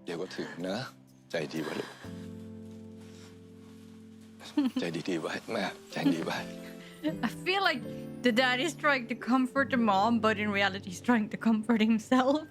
N: เดี๋ยวก็ถึงนะ ใจดีไว้ลูก ใจดีๆไว้แม่ ใจดีไว้
A: I feel like the dad is trying to comfort the mom, but in reality, he's trying to comfort himself.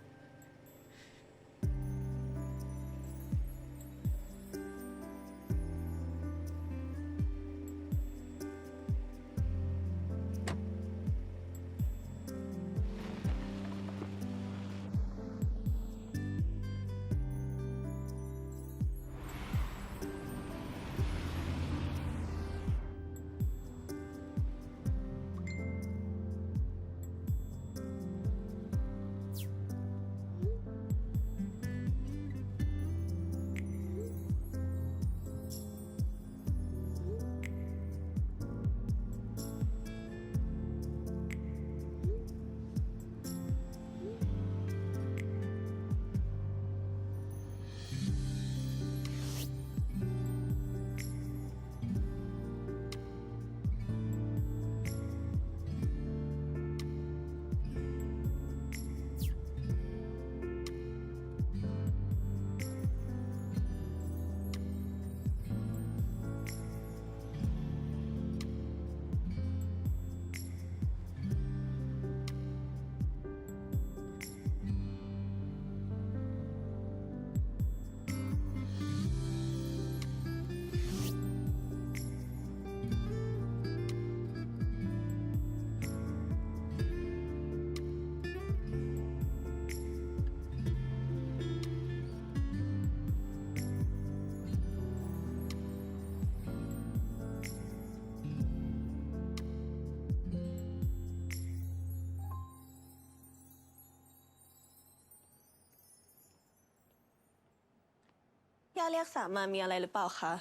C: าเรียกสามมามีอะไรหรือเปล่าคะ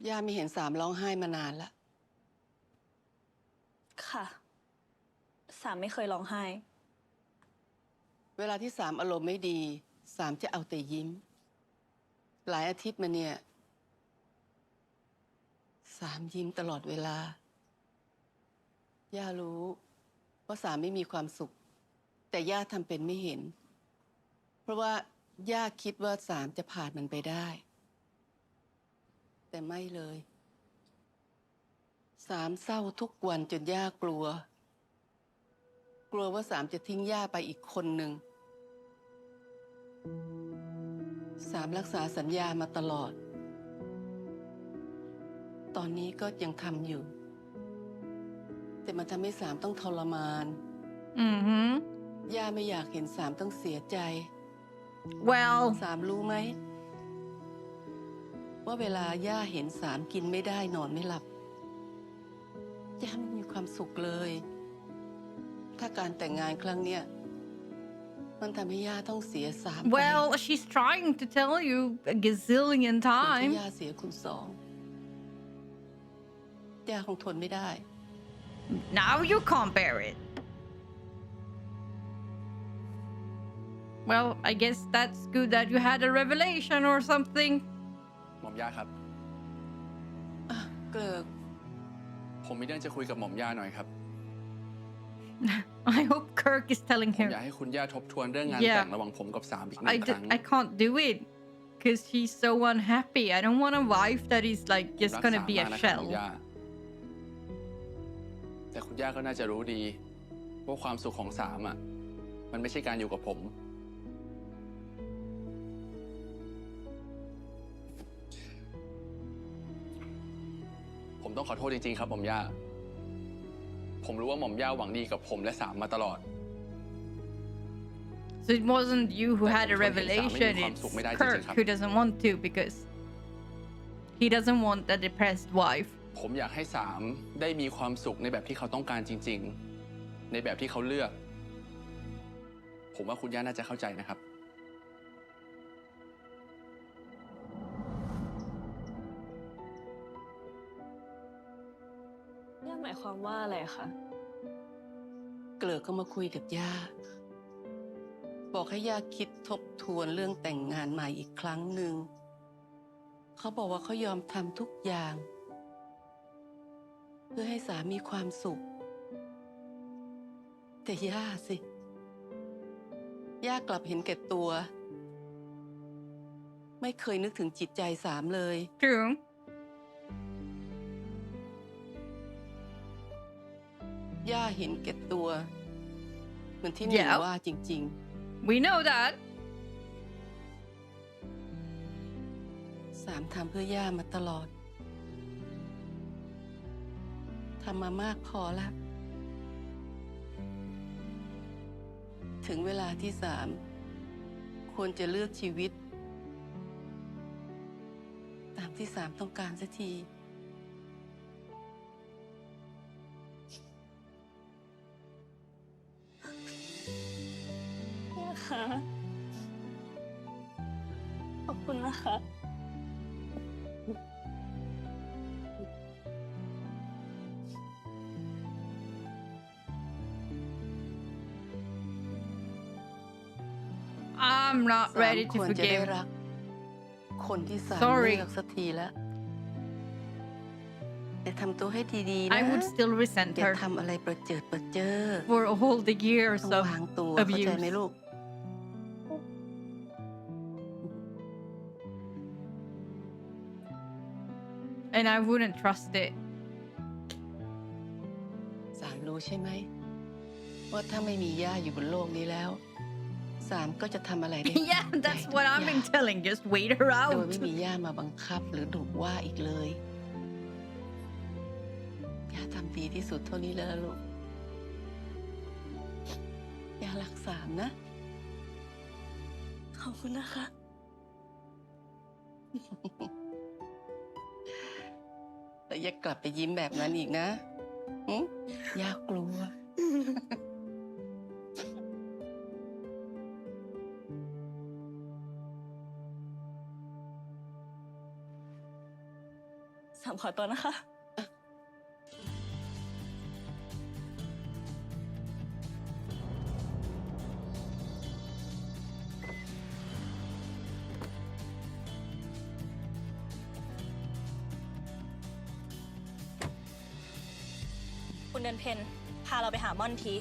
M: ย่าไม่เห็นสามร้องไห้มานานละ
C: ค่ะ สามไม่เคยร้องไห้
M: เวลาที่สามอารมณ์ไม่ดี สามจะเอาแต่ยิ้ม หลายอาทิตย์มาเนี่ย สามยิ้มตลอดเวลา ย่ารู้ว่าสามไม่มีความสุข แต่ย่าทำเป็นไม่เห็น เพราะว่าย่าคิดว่าสามจะผ่านมันไปได้ แต่ไม่เลย สามเศร้าทุกวันจนย่ากลัว กลัวว่าสามจะทิ้งย่าไปอีกคนหนึ่ง สามรักษาสัญญามาตลอด ตอนนี้ก็ยังทำอยู่ แต่มันทำให้สามต้องทรมานย่าไม่อยากเห็นสามต้องเสียใจ
A: Well
M: สามรู้ไหมว่าเวลาย่าเห็นสามกินไม่ได้นอนไม่หลับย่าไม่มีความสุขเลย ถ้าการแต่งงานครั้งเนี้ยมันทำให้ย่าต้องเสียสาม
A: Well, she's trying to tell you a gazillion
M: ที่
A: times.
M: ย่าเสียคุณสองย่าคงทนไม่ได้
A: Now you compare it. Well, I guess that's good that you had a revelation or something.
D: หม่อมย่าครับ
M: เกลิก
D: ผมมีเรื่องจะคุยกับหม่อมย่าหน่อยครับ
A: I hope Kirk is telling
D: ผม
A: him.
D: อยากให้คุณย่าทบทวนเรื่องงาน
A: Yeah.
D: แต่งระหว่างผมกับสามอีกหนึ่งครั้ง
A: I can't do it because she's so unhappy. I don't want a wife that is like
D: ผม
A: just
D: รัก
A: gonna
D: สาม
A: be
D: มาก
A: a
D: นะครับคุณ
A: shell.
D: ย่า แต่คุณย่าก็น่าจะรู้ดีว่าความสุขของสามอ่ะมันไม่ใช่การอยู่กับผม ผมต้องขอโทษจริงๆครับหม่อมย่า ผมรู้ว่าหม่อมย่าหวังดีกับผมและสามมาตลอด
A: So it wasn't you who had a revelation, it's Kirk who doesn't want to because he doesn't want a depressed wife.
D: ผมอยากให้สามได้มีความสุขในแบบที่เขาต้องการจริงๆ ในแบบที่เขาเลือก ผมว่าคุณย่าน่าจะเข้าใจนะครับ
C: ย่าหมายความว่าอะไรคะ
M: เกลิกก็มาคุยกับย่า บอกให้ย่าคิดทบทวนเรื่องแต่งงานใหม่อีกครั้งหนึ่ง เขาบอกว่าเขายอมทำทุกอย่าง เพื่อให้สามีความสุข แต่ย่าสิ ย่ากลับเห็นแก่ตัว ไม่เคยนึกถึงจิตใจสามเลย
A: True.
M: ย่าเห็นแก่ตัว เหมือนที่หนึ่ง
A: Yeah.
M: ว่าจริง
A: We know that.
M: ๆ สามทำเพื่อย่ามาตลอด ทำมามากพอแล้ว ถึงเวลาที่สามควรจะเลือกชีวิต ตามที่สามต้องการสักที
C: ย่าคะขอบคุณนะคะ
A: I'm not
M: สาม
A: ready
M: ค
A: to
M: วรจะได้
A: forgive.
M: รัก คนที่สาม
A: Sorry.
M: เลือกสักทีแล้ว แต่ทำตัวให้ดีๆนะ
A: I would still resent
M: อย่า
A: her
M: ทำอะไรประเจิดประเจ้อ
A: for all the years
M: ต้อง
A: of
M: วางตัวเข้าใจ
A: abuse.
M: ไหมลูก
A: And I wouldn't trust it.
M: สามรู้ใช่ไหม ว่าถ้าไม่มีย่าอยู่บนโลกนี้แล้ว สามก็จะทำอะไรได้
A: Yeah, that's what I've been telling. Just wait her
M: โดย
A: out.
M: ไม่มีย่ามาบังคับหรือดุว่าอีกเลย ย่าทำดีที่สุดเท่านี้แล้วลูก ย่ารักสามนะ
C: ขอบคุณนะคะ
M: แต่อย่ากลับไปยิ้มแบบนั้นอีกนะย่ากลัว
B: สามขอตัวนะคะ คุณเดินเพนพาเราไปหาม่อนที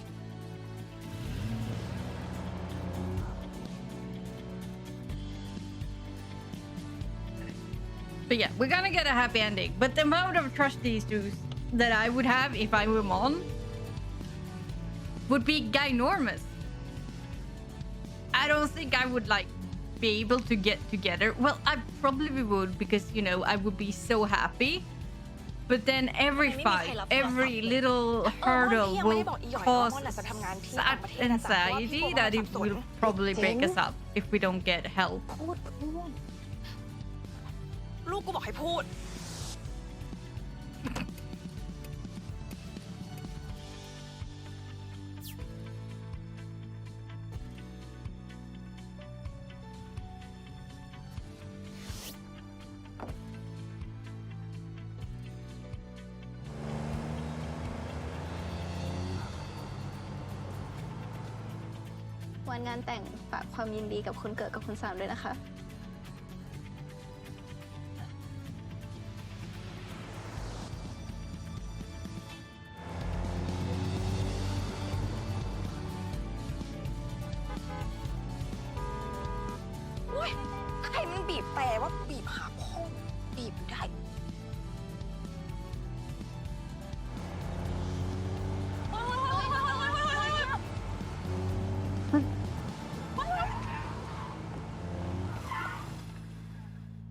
A: But yeah, we're gonna get a happy ending. But the amount of trust issues that I would have if I were Mon would be ginormous. I don't think I would like be able to get together. Well, I probably would because you know I would be so happy. But then every fight, every little hurdle will cause such anxiety that it will probably break us up if we don't get help.
C: ลูกกูบอกให้พูด
B: วันงานแต่งฝากความยินดีกับคุณเกิดกับคุณสามด้วยนะคะ
C: อุ้ยใครมันบีบแต่ว่าบีบหาพ่อบีบได้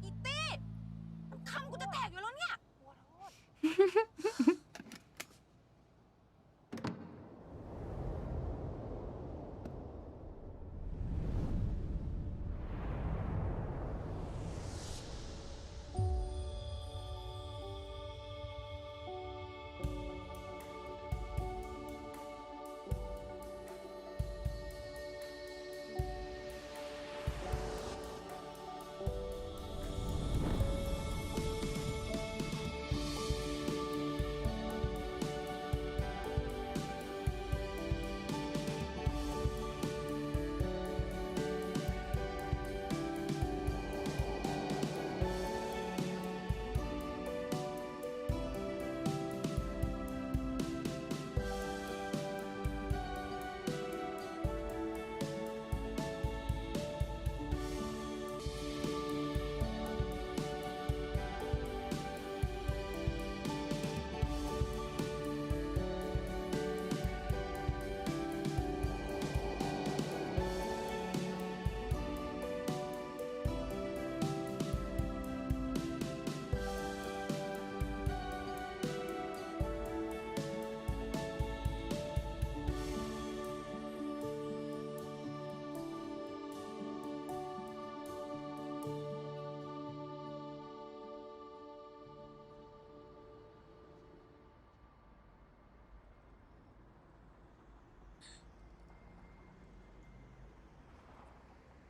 C: อีตี้คำกูจะแตกอยู่แล้วเนี่ย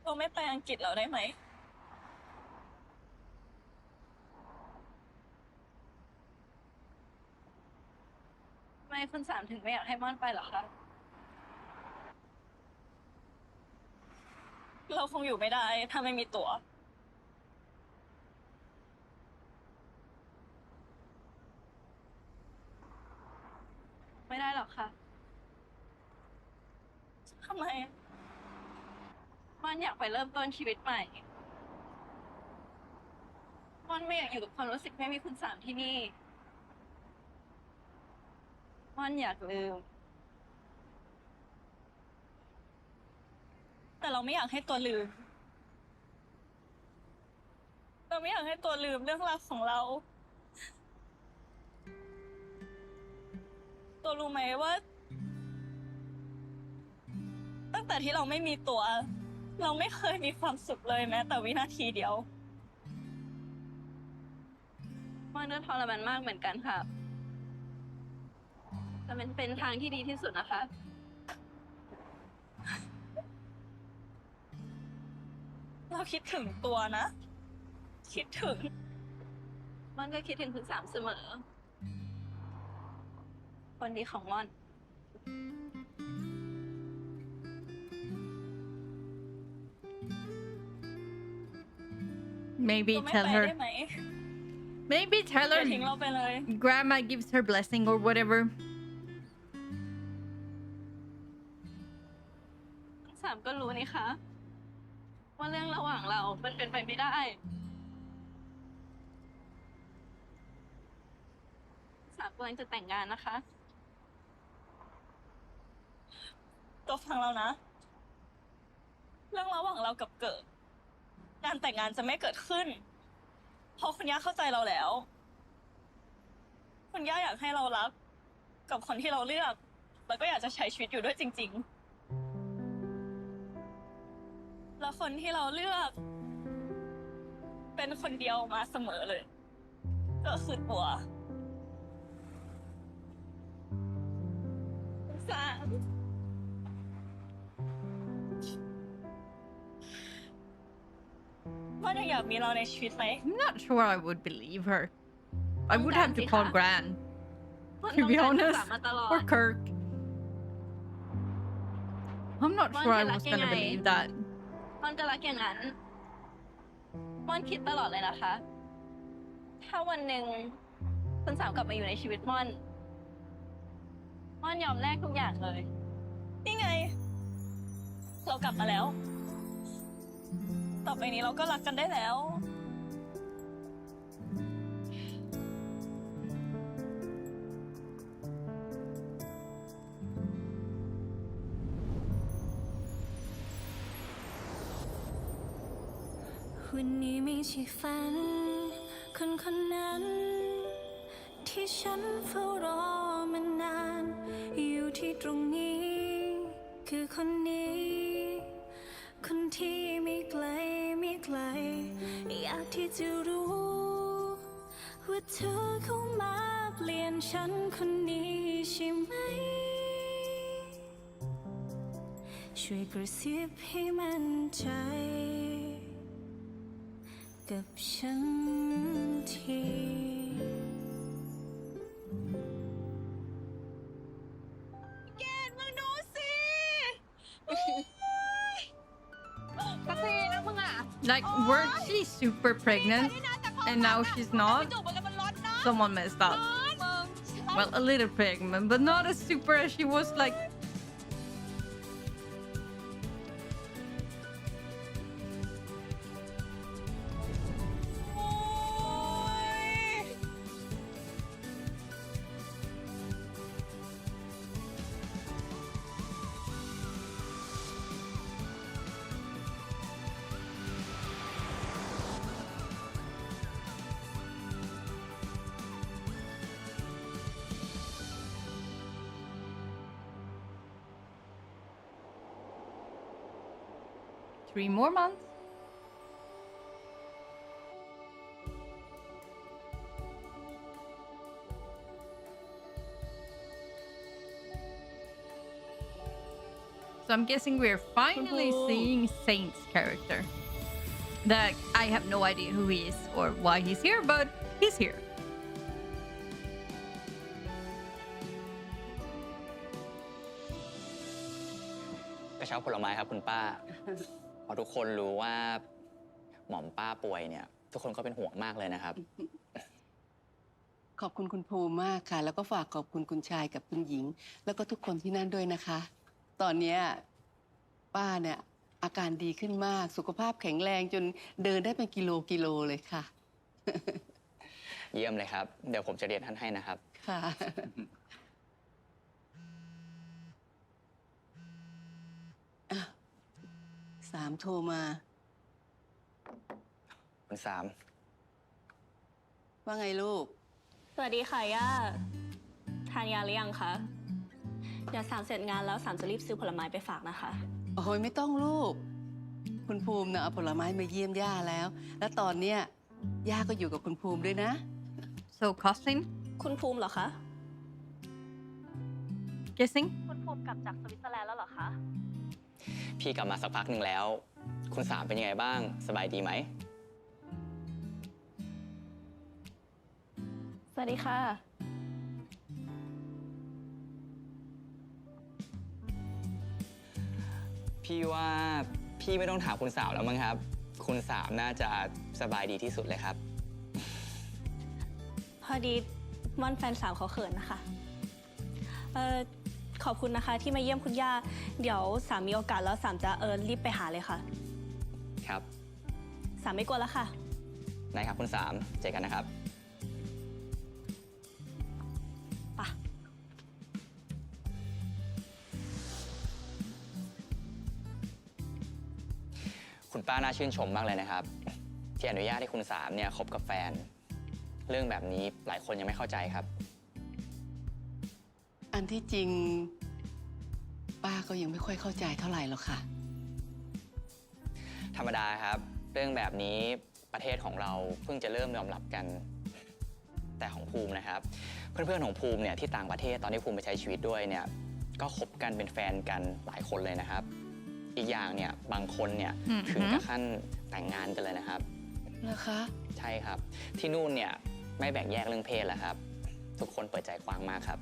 B: เราไม่ไปอังกฤษแล้วได้ไหมทำไมคุณสามถึงไม่อยากให้ม่อนไปเหรอคะ เราคงอยู่ไม่ได้ถ้าไม่มีตั๋ว ไม่ได้หรอกค่ะ ทำไมม่อนอยากไปเริ่มต้นชีวิตใหม่ม่อนไม่อยากอยู่กับความรู้สึกไม่มีคุณสามที่นี่ม่อนอยากลืมแต่เราไม่อยากให้ตัวลืมเราไม่อยากให้ตัวลืมเรื่องราวของเราตัวรู้ไหมว่าตั้งแต่ที่เราไม่มีตัวเราไม่เคยมีความสุขเลยแม้แต่วินาทีเดียวมันก็ทรมานมากเหมือนกันค่ะแต่มันเป็นทางที่ดีที่สุดนะคะเราคิดถึงตัวนะคิดถึง ม่อนก็คิดถึงคุณสามเสมอคนดีของม่อน
A: Maybe
B: ก็ไม่
A: tell
B: ไป
A: her.
B: ได้ไหม
A: Maybe tell
B: อย่า
A: her
B: ทิ้งเราไปเลย
A: grandma gives her blessing or whatever.
B: คุณสามก็รู้นี่คะว่าเรื่องระหว่างเรา มันเป็นไปไม่ได้สามกำลังจะแต่งงานนะคะตัวฟังเรานะ เรื่องระหว่างเรากับเกิดการแต่งงานจะไม่เกิดขึ้นเพราะคุณย่าเข้าใจเราแล้ว คุณย่าอยากให้เรารักกับคนที่เราเลือก แล้วก็อยากจะใช้ชีวิตอยู่ด้วยจริงๆแล้วคนที่เราเลือก เป็นคนเดียวมาเสมอเลย ก็คือตัวสามว่ายังอยากมีเราในชีวิตไหม
A: I'm not sure I would believe her. I would have to call Gran,
B: ม่อน
A: to
B: ต้อง
A: be
B: การคุณ
A: honest,
B: สามมาตลอด
A: or Kirk. I'm not
B: ม่อน
A: sure I
B: จะรัก
A: was
B: ยัง
A: gonna
B: ไง
A: believe that.
B: ม่อนก็รักอย่างนั้นม่อนคิดตลอดเลยนะคะ ถ้าวันหนึ่งคุณสามกลับมาอยู่ในชีวิตม่อนยอมแลกทุกอย่างเลย นี่ไง เรากลับมาแล้ว ต่อไปนี้เราก็รักกันได้แล้ว
P: วันนี้ไม่ใช่ฝันคนคนนั้น ที่ฉันเฝ้ารอมานานอยู่ที่ตรงนี้ คือคนนี้ คนที่ไม่ไกลไม่ไกลอยากที่จะรู้ว่าเธอเข้ามาเปลี่ยนฉันคนนี้ใช่ไหมช่วยกระซิบให้มั่นใจกับฉันที
C: เกดมึงดูสิกระซีนะมึงอ่ะ
A: Like, weren't she super pregnant and now she's not? Someone messed up. Well, a little pregnant, but not as super as she was like. Three more months. So I'm guessing we're finally seeing Saint's character. That I have no idea who he is or why he's here, but he's here.
Q: กระเช้าผลไม้ครับคุณป้า พอทุกคนรู้ว่าหม่อมป้าป่วยเนี่ย ทุกคนก็เป็นห่วงมากเลยนะครับ
M: ขอบคุณคุณภูมิมากค่ะ แล้วก็ฝากขอบคุณคุณชายกับคุณหญิง แล้วก็ทุกคนที่นั่นด้วยนะคะ ตอนเนี้ยป้าเนี่ยอาการดีขึ้นมาก สุขภาพแข็งแรงจนเดินได้เป็นกิโลเลยค่ะ
Q: เยี่ยมเลยครับ เดี๋ยวผมจะเรียนท่านให้นะครับ
M: ค่ะ สามโทรมา
Q: คุณสาม
M: ว่าไงลูก
B: สวัสดีค่ะย่าทานยาหรือยังคะ เดี๋ยวสามเสร็จงานแล้วสามจะรีบซื้อผลไม้ไปฝากนะคะ
M: โอ้ยไม่ต้องลูก คุณภูมินะเอาผลไม้มาเยี่ยมย่าแล้ว แล้วตอนเนี้ยย่าก็อยู่กับคุณภูมิด้วยนะ
A: So cousin?
B: คุณภูมิเหรอคะ
A: Guessing?
B: คุณภูมิกลับจากสวิตเซอร์แลนด์แล้วเหรอคะ
Q: พี่กลับมาสักพักหนึ่งแล้ว คุณสามเป็นยังไงบ้าง สบายดีไหม
B: สวัสดีค่ะ
Q: พี่ว่าพี่ไม่ต้องถามคุณสาวแล้วมั้งครับ คุณสาวน่าจะสบายดีที่สุดเลยครับ
B: พอดีม่อนแฟนสาวเขาเขินนะคะขอบคุณนะคะที่มาเยี่ยมคุณย่า เดี๋ยวสามมีโอกาสแล้วสามจะรีบไปหาเลยค่ะ
Q: ครับ
B: สามไม่กลัวแล้วค่ะ
Q: ได้ครับคุณสามเจอกันนะครับ คุณป้าน่าชื่นชมมากเลยนะครับ ที่อนุญาตให้คุณสามเนี่ยคบกับแฟน เรื่องแบบนี้หลายคนยังไม่เข้าใจครับ
M: อันที่จริง ป้าก็ยังไม่ค่อยเข้าใจเท่าไหร่หรอกค่ะ
Q: ธรรมดาครับ เรื่องแบบนี้ประเทศของเราเพิ่งจะเริ่มยอมรับกัน แต่ของภูมินะครับ เพื่อนๆของภูมิเนี่ยที่ต่างประเทศตอนที่ภูมิไปใช้ชีวิตด้วยเนี่ยก็คบกันเป็นแฟนกันหลายคนเลยนะครับ อีกอย่างเนี่ยบางคนเนี่ยถึงกับขั้นแต่งงานกันเลยนะครับ
M: เหรอคะ
Q: ใช่ครับ ที่นู่นเนี่ยไม่แบ่งแยกเรื่องเพศแล้วครับ ทุกคนเปิดใจกว้างมากครับ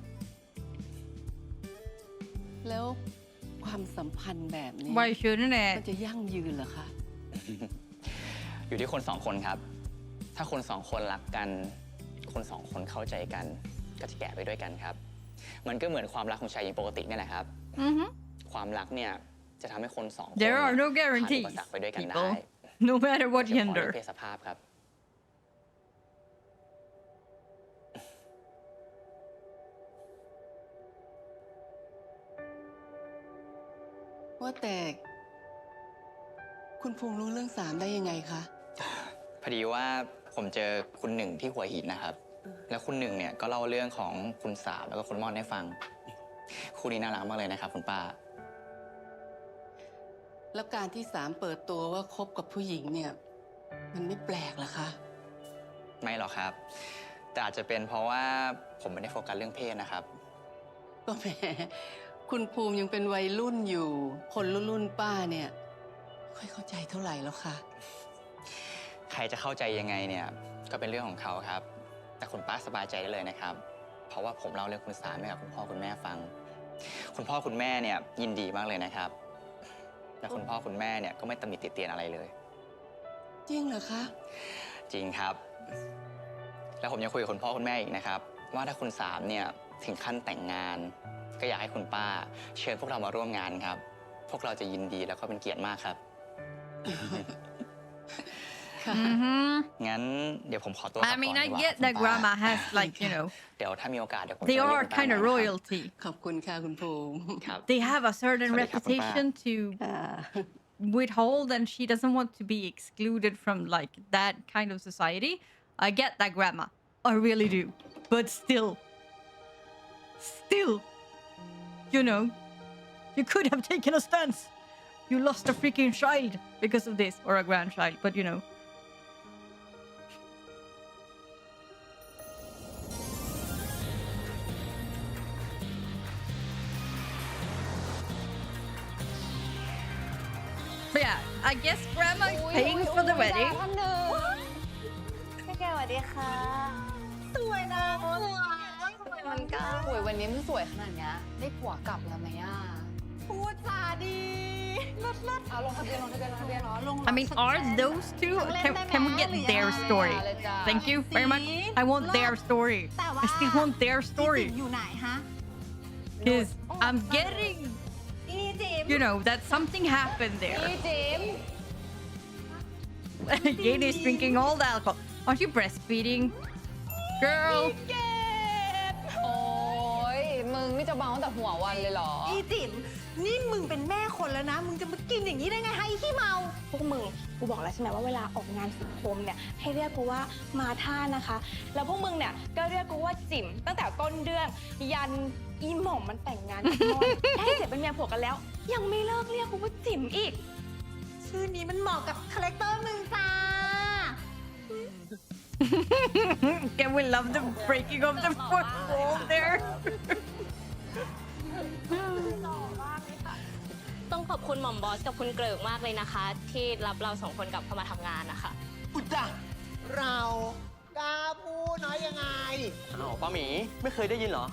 M: แล้วความสัมพันธ์แบบนี้
A: Why shouldn't it?
M: มันจะยั่งยืนเหรอคะ
Q: อยู่ที่คนสองคนครับ ถ้าคนสองคนรักกัน คนสองคนเข้าใจกัน ก็จะแก่ไปด้วยกันครับ มันก็เหมือนความรักของชายหญิงปกตินี่แหละครับ ความรักเนี่ยจะทำให้คนสองคน
A: There are no
Q: ผ่านอุ
A: guarantees,
Q: ปสรรคไปด้วยกันได้
A: people. No matter what
Q: เฉพาะ
A: gender.
Q: เรื่องเพศสภาพครับ
M: ว่าแต่ คุณภูมิรู้เรื่องสามได้ยังไงคะ
Q: พอดีว่าผมเจอคุณหนึ่งที่หัวหินนะครับ แล้วคุณหนึ่งเนี่ยก็เล่าเรื่องของคุณสาวแล้วก็คุณม่อนให้ฟัง คู่นี้น่ารักมากเลยนะครับคุณป้า
M: แล้วการที่สามเปิดตัวว่าคบกับผู้หญิงเนี่ย มันไม่แปลกเหรอคะ
Q: ไม่หรอกครับ แต่อาจจะเป็นเพราะว่าผมไม่ได้โฟกัสเรื่องเพศนะครับ
M: ก็แหมคุณภูมิยังเป็นวัยรุ่นอยู่ คนรุ่นป้าเนี่ยค่อยเข้าใจเท่าไหร่แล้วค่ะ
Q: ใครจะเข้าใจยังไงเนี่ยก็เป็นเรื่องของเขาครับ แต่คุณป้าสบายใจได้เลยนะครับ เพราะว่าผมเล่าเรื่องคุณสามให้กับคุณพ่อคุณแม่ฟัง คุณพ่อคุณแม่เนี่ยยินดีมากเลยนะครับ และคุณพ่อคุณแม่เนี่ยก็ไม่ตำหนิติเตียนอะไรเลย
M: จริงเหรอคะ
Q: จริงครับ แล้วผมยังคุยกับคุณพ่อคุณแม่อีกนะครับ ว่าถ้าคุณสามเนี่ยถึงขั้นแต่งงาน ก็อยากให้คุณป้าเชิญพวกเรามาร่วมงานครับ พวกเราจะยินดีแล้วก็เป็นเกียรติมากครับ งั้นเดี๋ยวผมขอตัวกลับก่อน
A: I mean, I
Q: ดีกว่า
A: get
Q: คุณ
A: that
Q: ป้า
A: grandma has like, you know,
Q: เดี๋ยวถ้ามีโอกาสเดี๋ยวผม
A: they
Q: จะเรียก
A: are
Q: คุณป้า
A: kind of
Q: ใหม่นะครับ
A: royalty.
M: ขอบคุณค่ะคุณภูมิ
Q: ครับ
A: They have a certain
Q: สวัสดีครับคุณป้า
A: reputation to withhold, and she doesn't want to be excluded from like that kind of society. I get that, grandma. I really do. But still, you know, you could have taken a stance. You lost a freaking child because of this, or a grandchild, but you know. But yeah, I guess grandma is paying for the wedding.
K: พี่แกสวัสดีค่ะ
C: สวยนะ
K: มันก็สวยวันนี้มันสวยขนาดเนี้ยได้ผัวกลับแล้วไหมอ่ะ
C: พูดจาดีเลิศ
K: เอาลงทะเบียนเหรอลง
A: I mean, are those two? Can we get their story? Thank you very much. I want their story. I still want their story.
C: อยู่ไหนฮะ
A: Because I'm getting,
C: อีจิม
A: you know, that something happened
K: อี
A: there.
K: จิม
A: Jane is drinking all the alcohol. Aren't you breastfeeding? Girl.
K: โอ้ยมึงนี่จะเมาตั้งแต่หัววันเลยเหรอ
C: อีจิมนี่มึงเป็นแม่คนแล้วนะ มึงจะมากินอย่างนี้ได้ไงฮะอีขี้เมา พวกมึง กูบอกแล้วใช่ไหมว่าเวลาออกงานสังคมเนี่ยให้เรียกกูว่ามาท่านะคะ แล้วพวกมึงเนี่ยก็เรียกกูว่าจิ๋มตั้งแต่ต้นเรื่องยันอีหม่อมมันแต่งงานกับมอนได้เสร็จเป็นเมียผัวกันแล้ว ยังไม่เลิกเรียกกูว่าจิ๋มอีก ชื่อนี้มันเหมาะกับคาแรคเตอร์มึงจ้า
A: Can we love the breaking of the fourth wall there?
H: ต้องขอบคุณหม่อมบอสกับคุณเกริกมากเลยนะคะ ที่รับเราสองคนกลับเข้ามาทำงานนะคะ
R: อุจจาเรากล้าพูดน้อยยังไง
L: อ้าวป้าหมีไม่เคยได้ยินเหรอ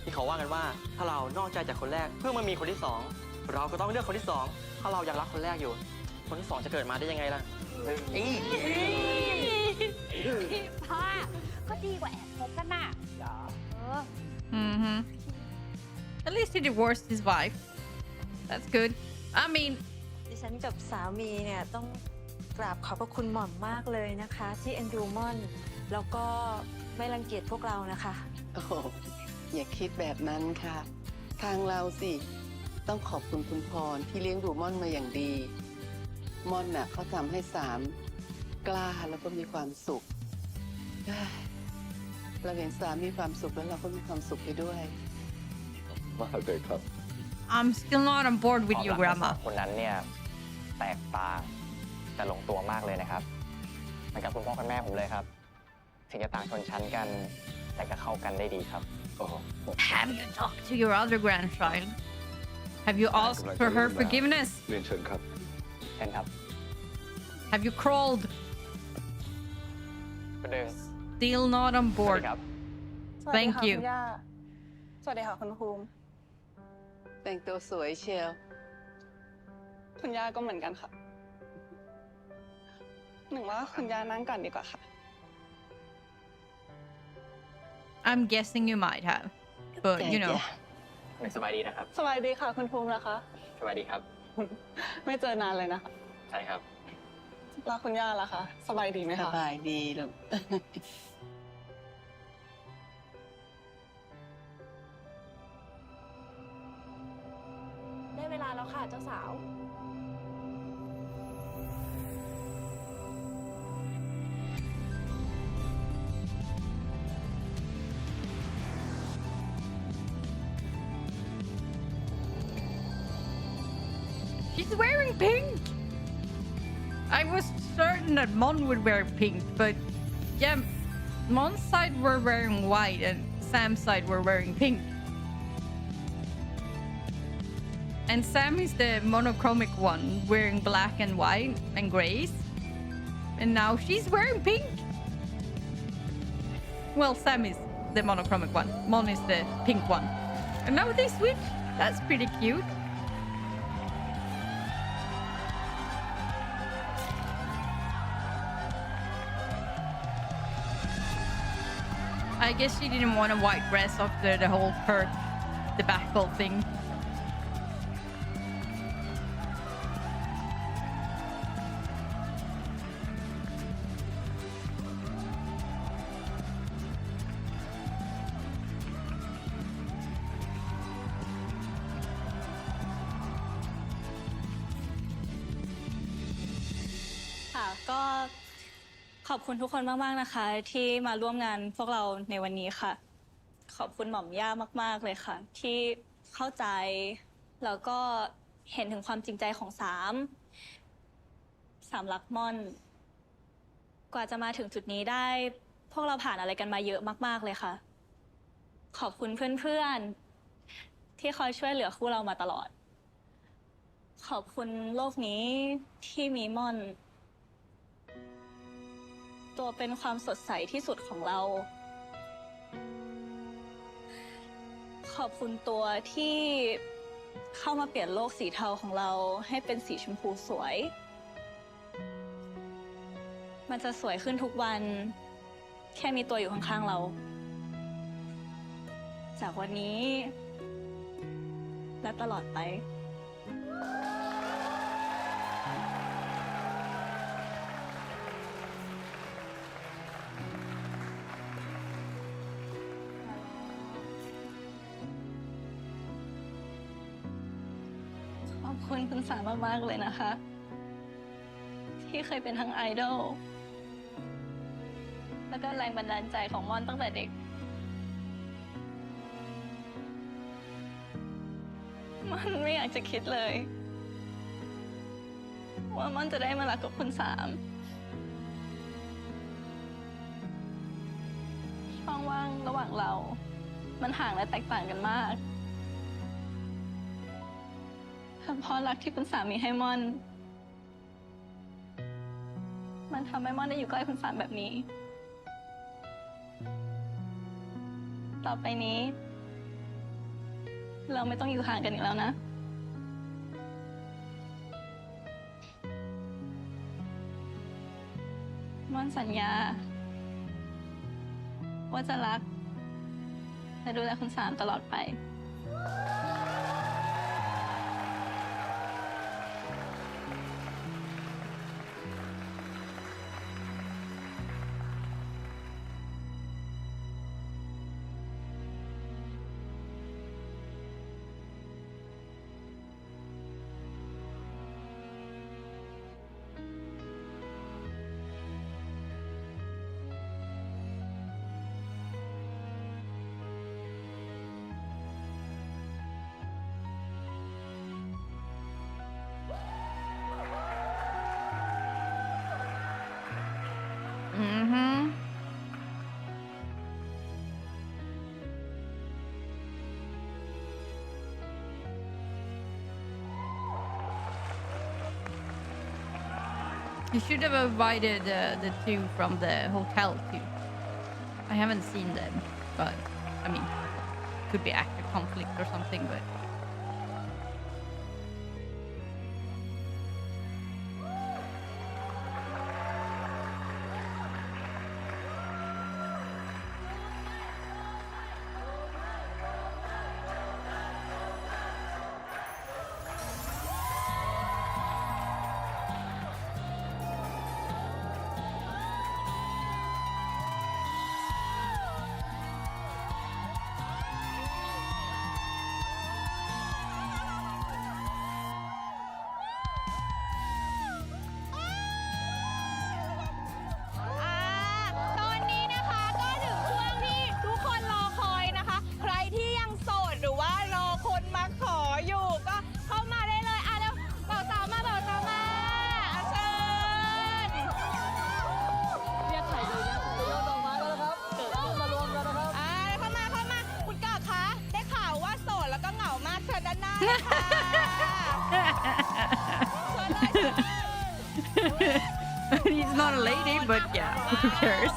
L: ที่เขาว่ากันว่าถ้าเรานอกใจจากคนแรกเพื่อมามีคนที่สองเราก็ต้องเลือกคนที่สองถ้าเรายังรักคนแรกอยู่ คนที่สองจะเกิดมาได้ยังไงล่ะ
A: พี่พ่อก็ดีกว่าแอบคบกันน่ะAt least he divorced his wife. That's good. I mean,
O: ดิฉันกับสามีเนี่ยต้องกราบขอบพระคุณหม่อมมากเลยนะคะ ที่เอ็นดูม่อนแล้วก็ไม่รังเกียจพวกเรานะคะ
M: โอ้โหอย่าคิดแบบนั้นค่ะ ทางเราสิต้องขอบคุณคุณพรที่เลี้ยงดูม่อนมาอย่างดีม่อนน่ะเขาทำให้สามกล้าแล้วก็มีความสุขเราเห็นสามมีความสุขแล้วเราก็มีความสุขไปด้วย
N: มากเลยครับ
A: I'm still not on board with you, Grandma.
Q: คนนั้นเนี่ยแตกต่างแต่ลงตัวมากเลยนะครับเหมือนกับคุณพ่อคุณแม่ผมเลยครับถึงจะต่างชนชั้นกันแต่ก็เข้ากันได้ดีครับ
A: Have you talked to your other grandchild? Have you asked for her forgiveness?
N: เรียนเชิญครับ
Q: เช่นครับ
A: Have you crawled?
Q: ประเดิม
A: Still not on board.
Q: ครับ
A: Thank you.
G: สวัสดีค่ะคุณภูมิ
M: แต่งตัวสวยเชียว
G: คุณย่าก็เหมือนกันค่ะหนึ่งว่าคุณย่านั่งก่อนดีกว่าค่ะ
A: I'm guessing you might have, but you know.
Q: สบายดีนะครับ
G: สบายดีค่ะคุณภูมินะคะ
Q: สบายดีครับ
G: ไม่เจอนานเลยนะคะ
Q: ใช่ครับ
G: แล้วคุณย่าล่ะคะสบายดีไหม
M: ส
G: คะ
M: บายดีลูก
C: ได้เวลาแล้วค่ะเจ้าสาว
A: She's wearing pink. I was certain that Mon would wear pink, but yeah, Mon's side were wearing white and Sam's side were wearing pink. And Sam is the monochromic one, wearing black and white and grays. And now she's wearing pink. Well, Sam is the monochromic one. Mon is the pink one. And now they switch. That's pretty cute. I guess she didn't want a white dress after the whole hurt debacle thing.
H: ค่ะก็ขอบคุณทุกคนมากๆนะคะ ที่มาร่วมงานพวกเราในวันนี้ค่ะ ขอบคุณหม่อมย่ามากๆเลยค่ะ ที่เข้าใจแล้วก็เห็นถึงความจริงใจของสามรักม่อน กว่าจะมาถึงจุดนี้ได้ พวกเราผ่านอะไรกันมาเยอะมากๆเลยค่ะ ขอบคุณเพื่อนๆที่คอยช่วยเหลือคู่เรามาตลอด ขอบคุณโลกนี้ที่มีม่อน ตัวเป็นความสดใสที่สุดของเรา ขอบคุณตัวที่เข้ามาเปลี่ยนโลกสีเทาของเราให้เป็นสีชมพูสวย มันจะสวยขึ้นทุกวันแค่มีตัวอยู่ข้างๆเรา จากวันนี้และตลอดไปขอบคุณคุณสามากๆเลยนะคะ ที่เคยเป็นทั้งไอดอลแล้วก็แรงบันดาลใจของม่อนตั้งแต่เด็กม่อนไม่อยากจะคิดเลย ว่าม่อนจะได้มารักกับคุณสามช่องว่างระหว่างเรา มันห่างและแตกต่างกันมากเพราะรักที่คุณสามีให้ม่อน มันทำให้ม่อนได้อยู่ใกล้คุณสามแบบนี้ ต่อไปนี้ เราไม่ต้องอยู่ห่างกันอีกแล้วนะม่อนสัญญา ว่าจะรักและดูแลคุณสามตลอดไป
A: Mm-hmm. You should have invited the two from the hotel too. I haven't seen them, but I mean, could be actor conflict or something, but. He's not a lady, but yeah, who cares?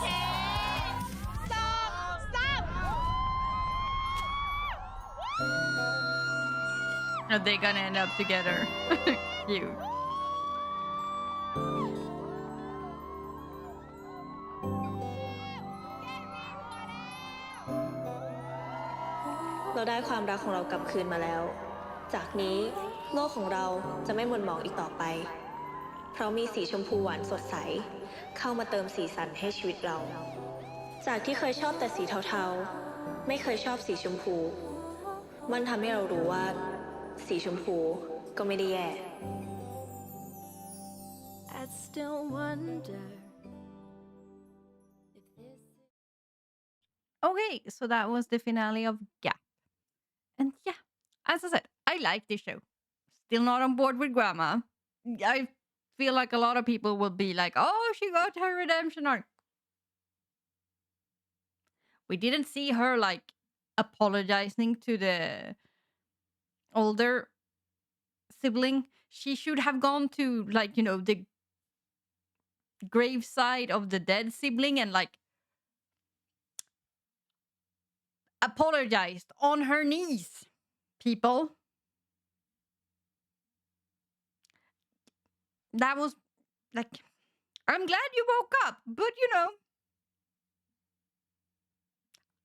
A: Are they gonna end up together? Cute.
H: เราได้ความรักของเรากลับคืนมาแล้ว จากนี้โลกของเราจะไม่หม่นหมองอีกต่อไป เพราะมีสีชมพูหวานสดใสเข้ามาเติมสีสันให้ชีวิตเรา จากที่เคยชอบแต่สีเทาๆไม่เคยชอบสีชมพูมันทำให้เรารู้ว่าสีชมพูก็ไม่ได้แย่
P: I'd still wonder.
A: Okay, so that was the finale of Gap. And yeah, as I said, I like this show. Still not on board with Grandma. I feel like a lot of people will be like, oh, she got her redemption arc. We didn't see her like apologizing to the older sibling. She should have gone to like, you know, the graveside of the dead sibling and like apologized on her knees, people. That was like, I'm glad you woke up, but you know,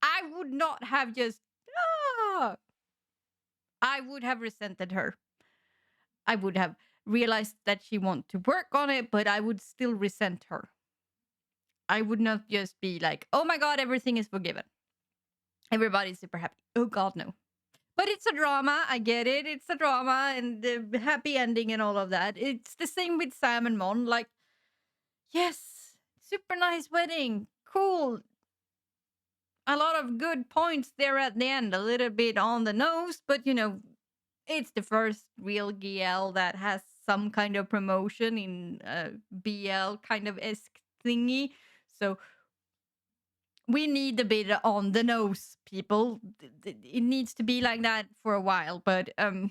A: I would not have just, I would have resented her. I would have realized that she wanted to work on it, but I would still resent her. I would not just be like, oh my God, everything is forgiven. Everybody's super happy. Oh God, no. But it's a drama. I get it. It's a drama and the happy ending and all of that. It's the same with Sam and Mon. Like, yes, super nice wedding. Cool. A lot of good points there at the end. A little bit on the nose, but you know, it's the first real GL that has some kind of promotion in a BL kind of esque thingy. So we need a bit on the nose, people. It needs to be like that for a while, but the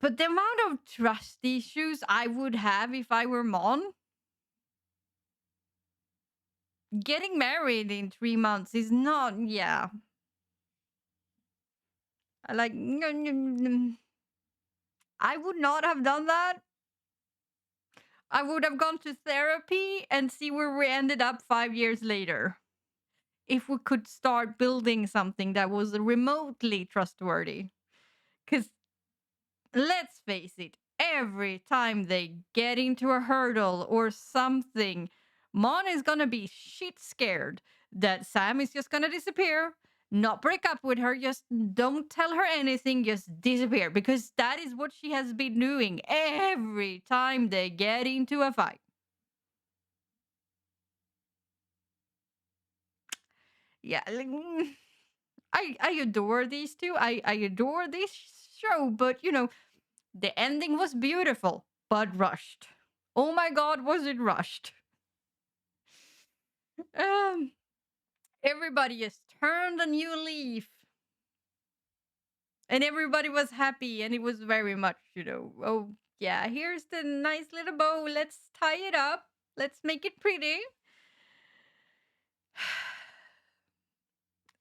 A: amount of trust issues I would have if I were Mon, getting married in 3 months is not, yeah. Like, I would not have done that. I would have gone to therapy and see where we ended up 5 years later. If we could start building something that was remotely trustworthy. Because let's face it, every time they get into a hurdle or something, Mon is gonna be shit scared that Sam is just gonna disappear, not break up with her, just don't tell her anything, just disappear. Because that is what she has been doing every time they get into a fight. Yeah, I adore these two. I adore this show, but you know, the ending was beautiful, but rushed. Oh my god, was it rushed? Everybody just turned a new leaf. And everybody was happy, and it was very much, you know, oh yeah, here's the nice little bow. Let's tie it up. Let's make it pretty.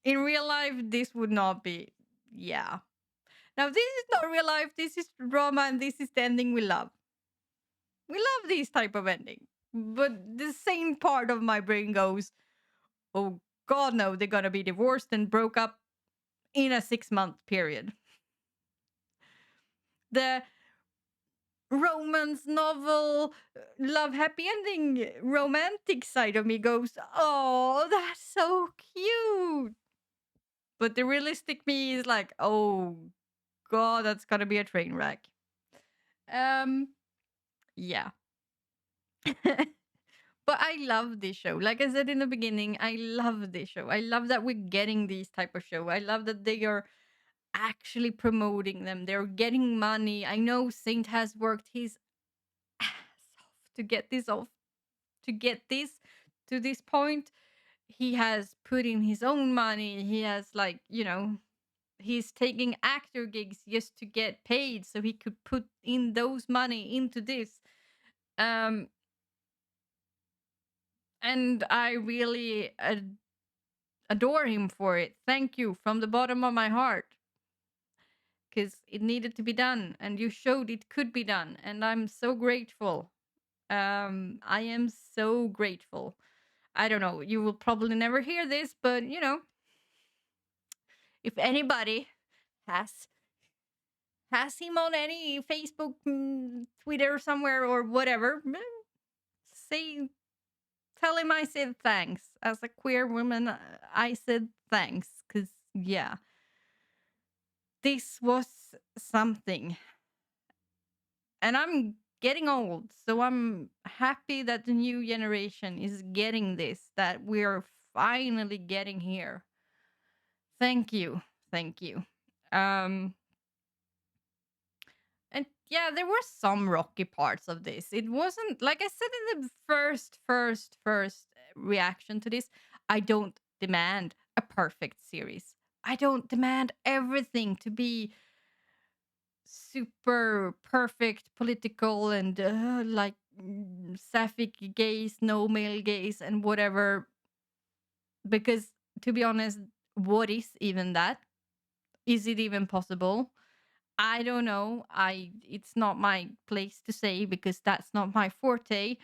A: In real life, this would not be, yeah. Now, this is not real life. This is drama, and this is the ending we love. We love this type of ending. But the same part of my brain goes, oh god, no, they're gonna be divorced and broke up in a 6-month period. The romance novel, love happy ending, romantic side of me goes, oh, that's so cute. But the realistic me is like, oh god, that's gonna be a train wreck. Yeah. But I love this show. Like I said in the beginning, I love this show. I love that we're getting these type of show. I love that they are actually promoting them. They're getting money. I know Saint has worked his ass off to get this to this point. He has put in his own money. He has, like, you know, he's taking actor gigs just to get paid so he could put in those money into this. And I really adore him for it. Thank you from the bottom of my heart. Because it needed to be done, and you showed it could be done, and I'm so grateful. I am so grateful. I don't know, you will probably never hear this, but you know, if anybody has him on any Facebook, Twitter, somewhere or whatever, tell him I said thanks. As a queer woman, I said thanks, because yeah, this was something. And I'm getting old, so I'm happy that the new generation is getting this, that we're finally getting here. Thank you. Thank you. And yeah, there were some rocky parts of this. It wasn't, like I said in the first reaction to this, I don't demand a perfect series. I don't demand everything to be super perfect, political, and like sapphic gaze, no male gaze, and whatever. Because to be honest, what is even that? Is it even possible? I don't know. It's not my place to say, because that's not my forte.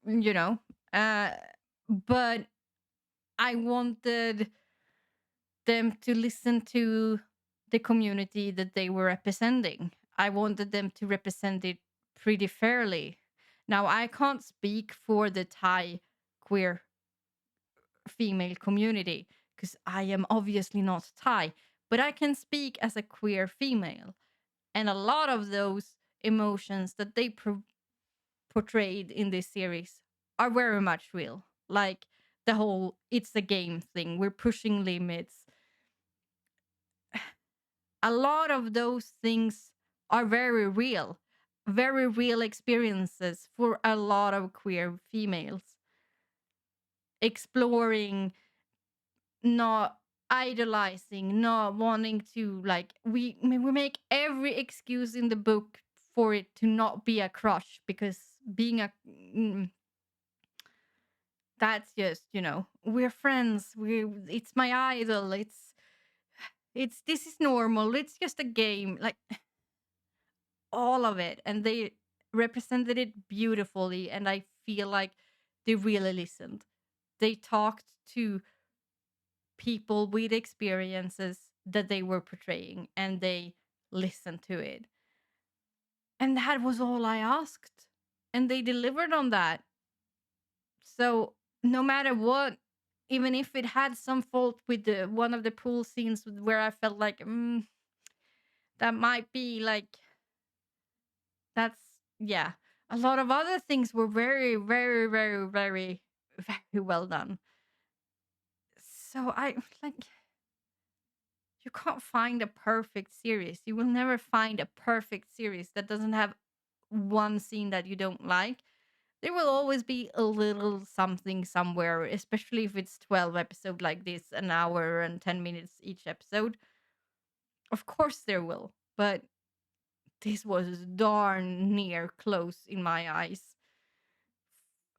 A: You know, but I wanted them to listen to the community that they were representing. I wanted them to represent it pretty fairly. Now, I can't speak for the Thai queer female community, because I am obviously not Thai, but I can speak as a queer female. And a lot of those emotions that they portrayed in this series are very much real. Like the whole it's a game thing, we're pushing limits. A lot of those things are very real experiences for a lot of queer females. Exploring, not idolizing, not wanting to, like, we make every excuse in the book for it to not be a crush, because being a that's just, we're friends. It's my idol. It's this is normal. It's just a game. Like all of it. And they represented it beautifully. And I feel like they really listened. They talked to people with experiences that they were portraying and they listened to it. And that was all I asked. And they delivered on that. So no matter what, even if it had some fault with one of the pool scenes where I felt like, that might be like, that's, yeah. A lot of other things were very, very, very, very, very well done. So I like, you can't find a perfect series. You will never find a perfect series that doesn't have one scene that you don't like. There will always be a little something somewhere, especially if it's 12 episodes like this, an hour and 10 minutes each episode. Of course there will, but this was darn near close in my eyes.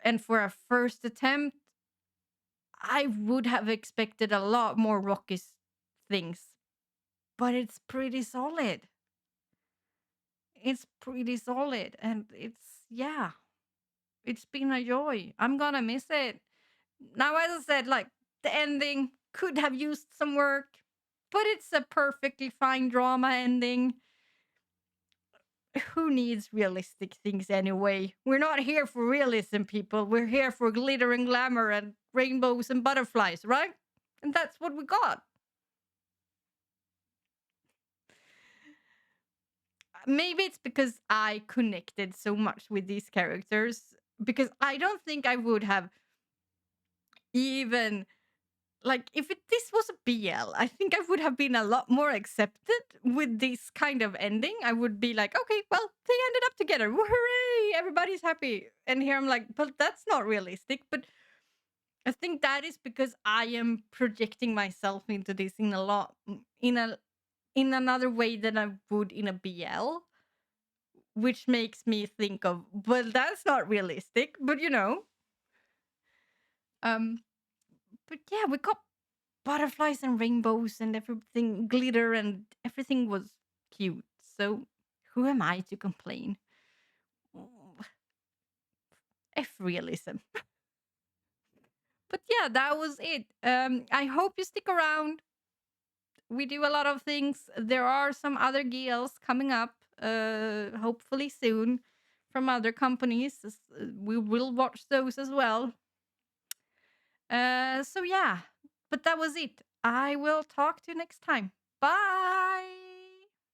A: And for a first attempt, I would have expected a lot more rocky things, but it's pretty solid. It's pretty solid, and it's been a joy. I'm gonna miss it. Now, as I said, like, the ending could have used some work, but it's a perfectly fine drama ending. Who needs realistic things anyway? We're not here for realism, people. We're here for glitter and glamour and rainbows and butterflies, right? And that's what we got. Maybe it's because I connected so much with these characters, because I don't think I would have even, like, if this was a BL, I think I would have been a lot more accepted with this kind of ending. I would be like, okay, well, they ended up together. Hooray! Everybody's happy. And here I'm like, but that's not realistic. But I think that is because I am projecting myself into this in another way than I would in a BL, which makes me think of, well, that's not realistic. But but yeah, we got butterflies and rainbows and everything, glitter, and everything was cute. So who am I to complain? F realism. But yeah, that was it. I hope you stick around. We do a lot of things. There are some other GLs coming up, hopefully soon, from other companies. We will watch those as well. So yeah, but that was it. I will talk to you next time. Bye.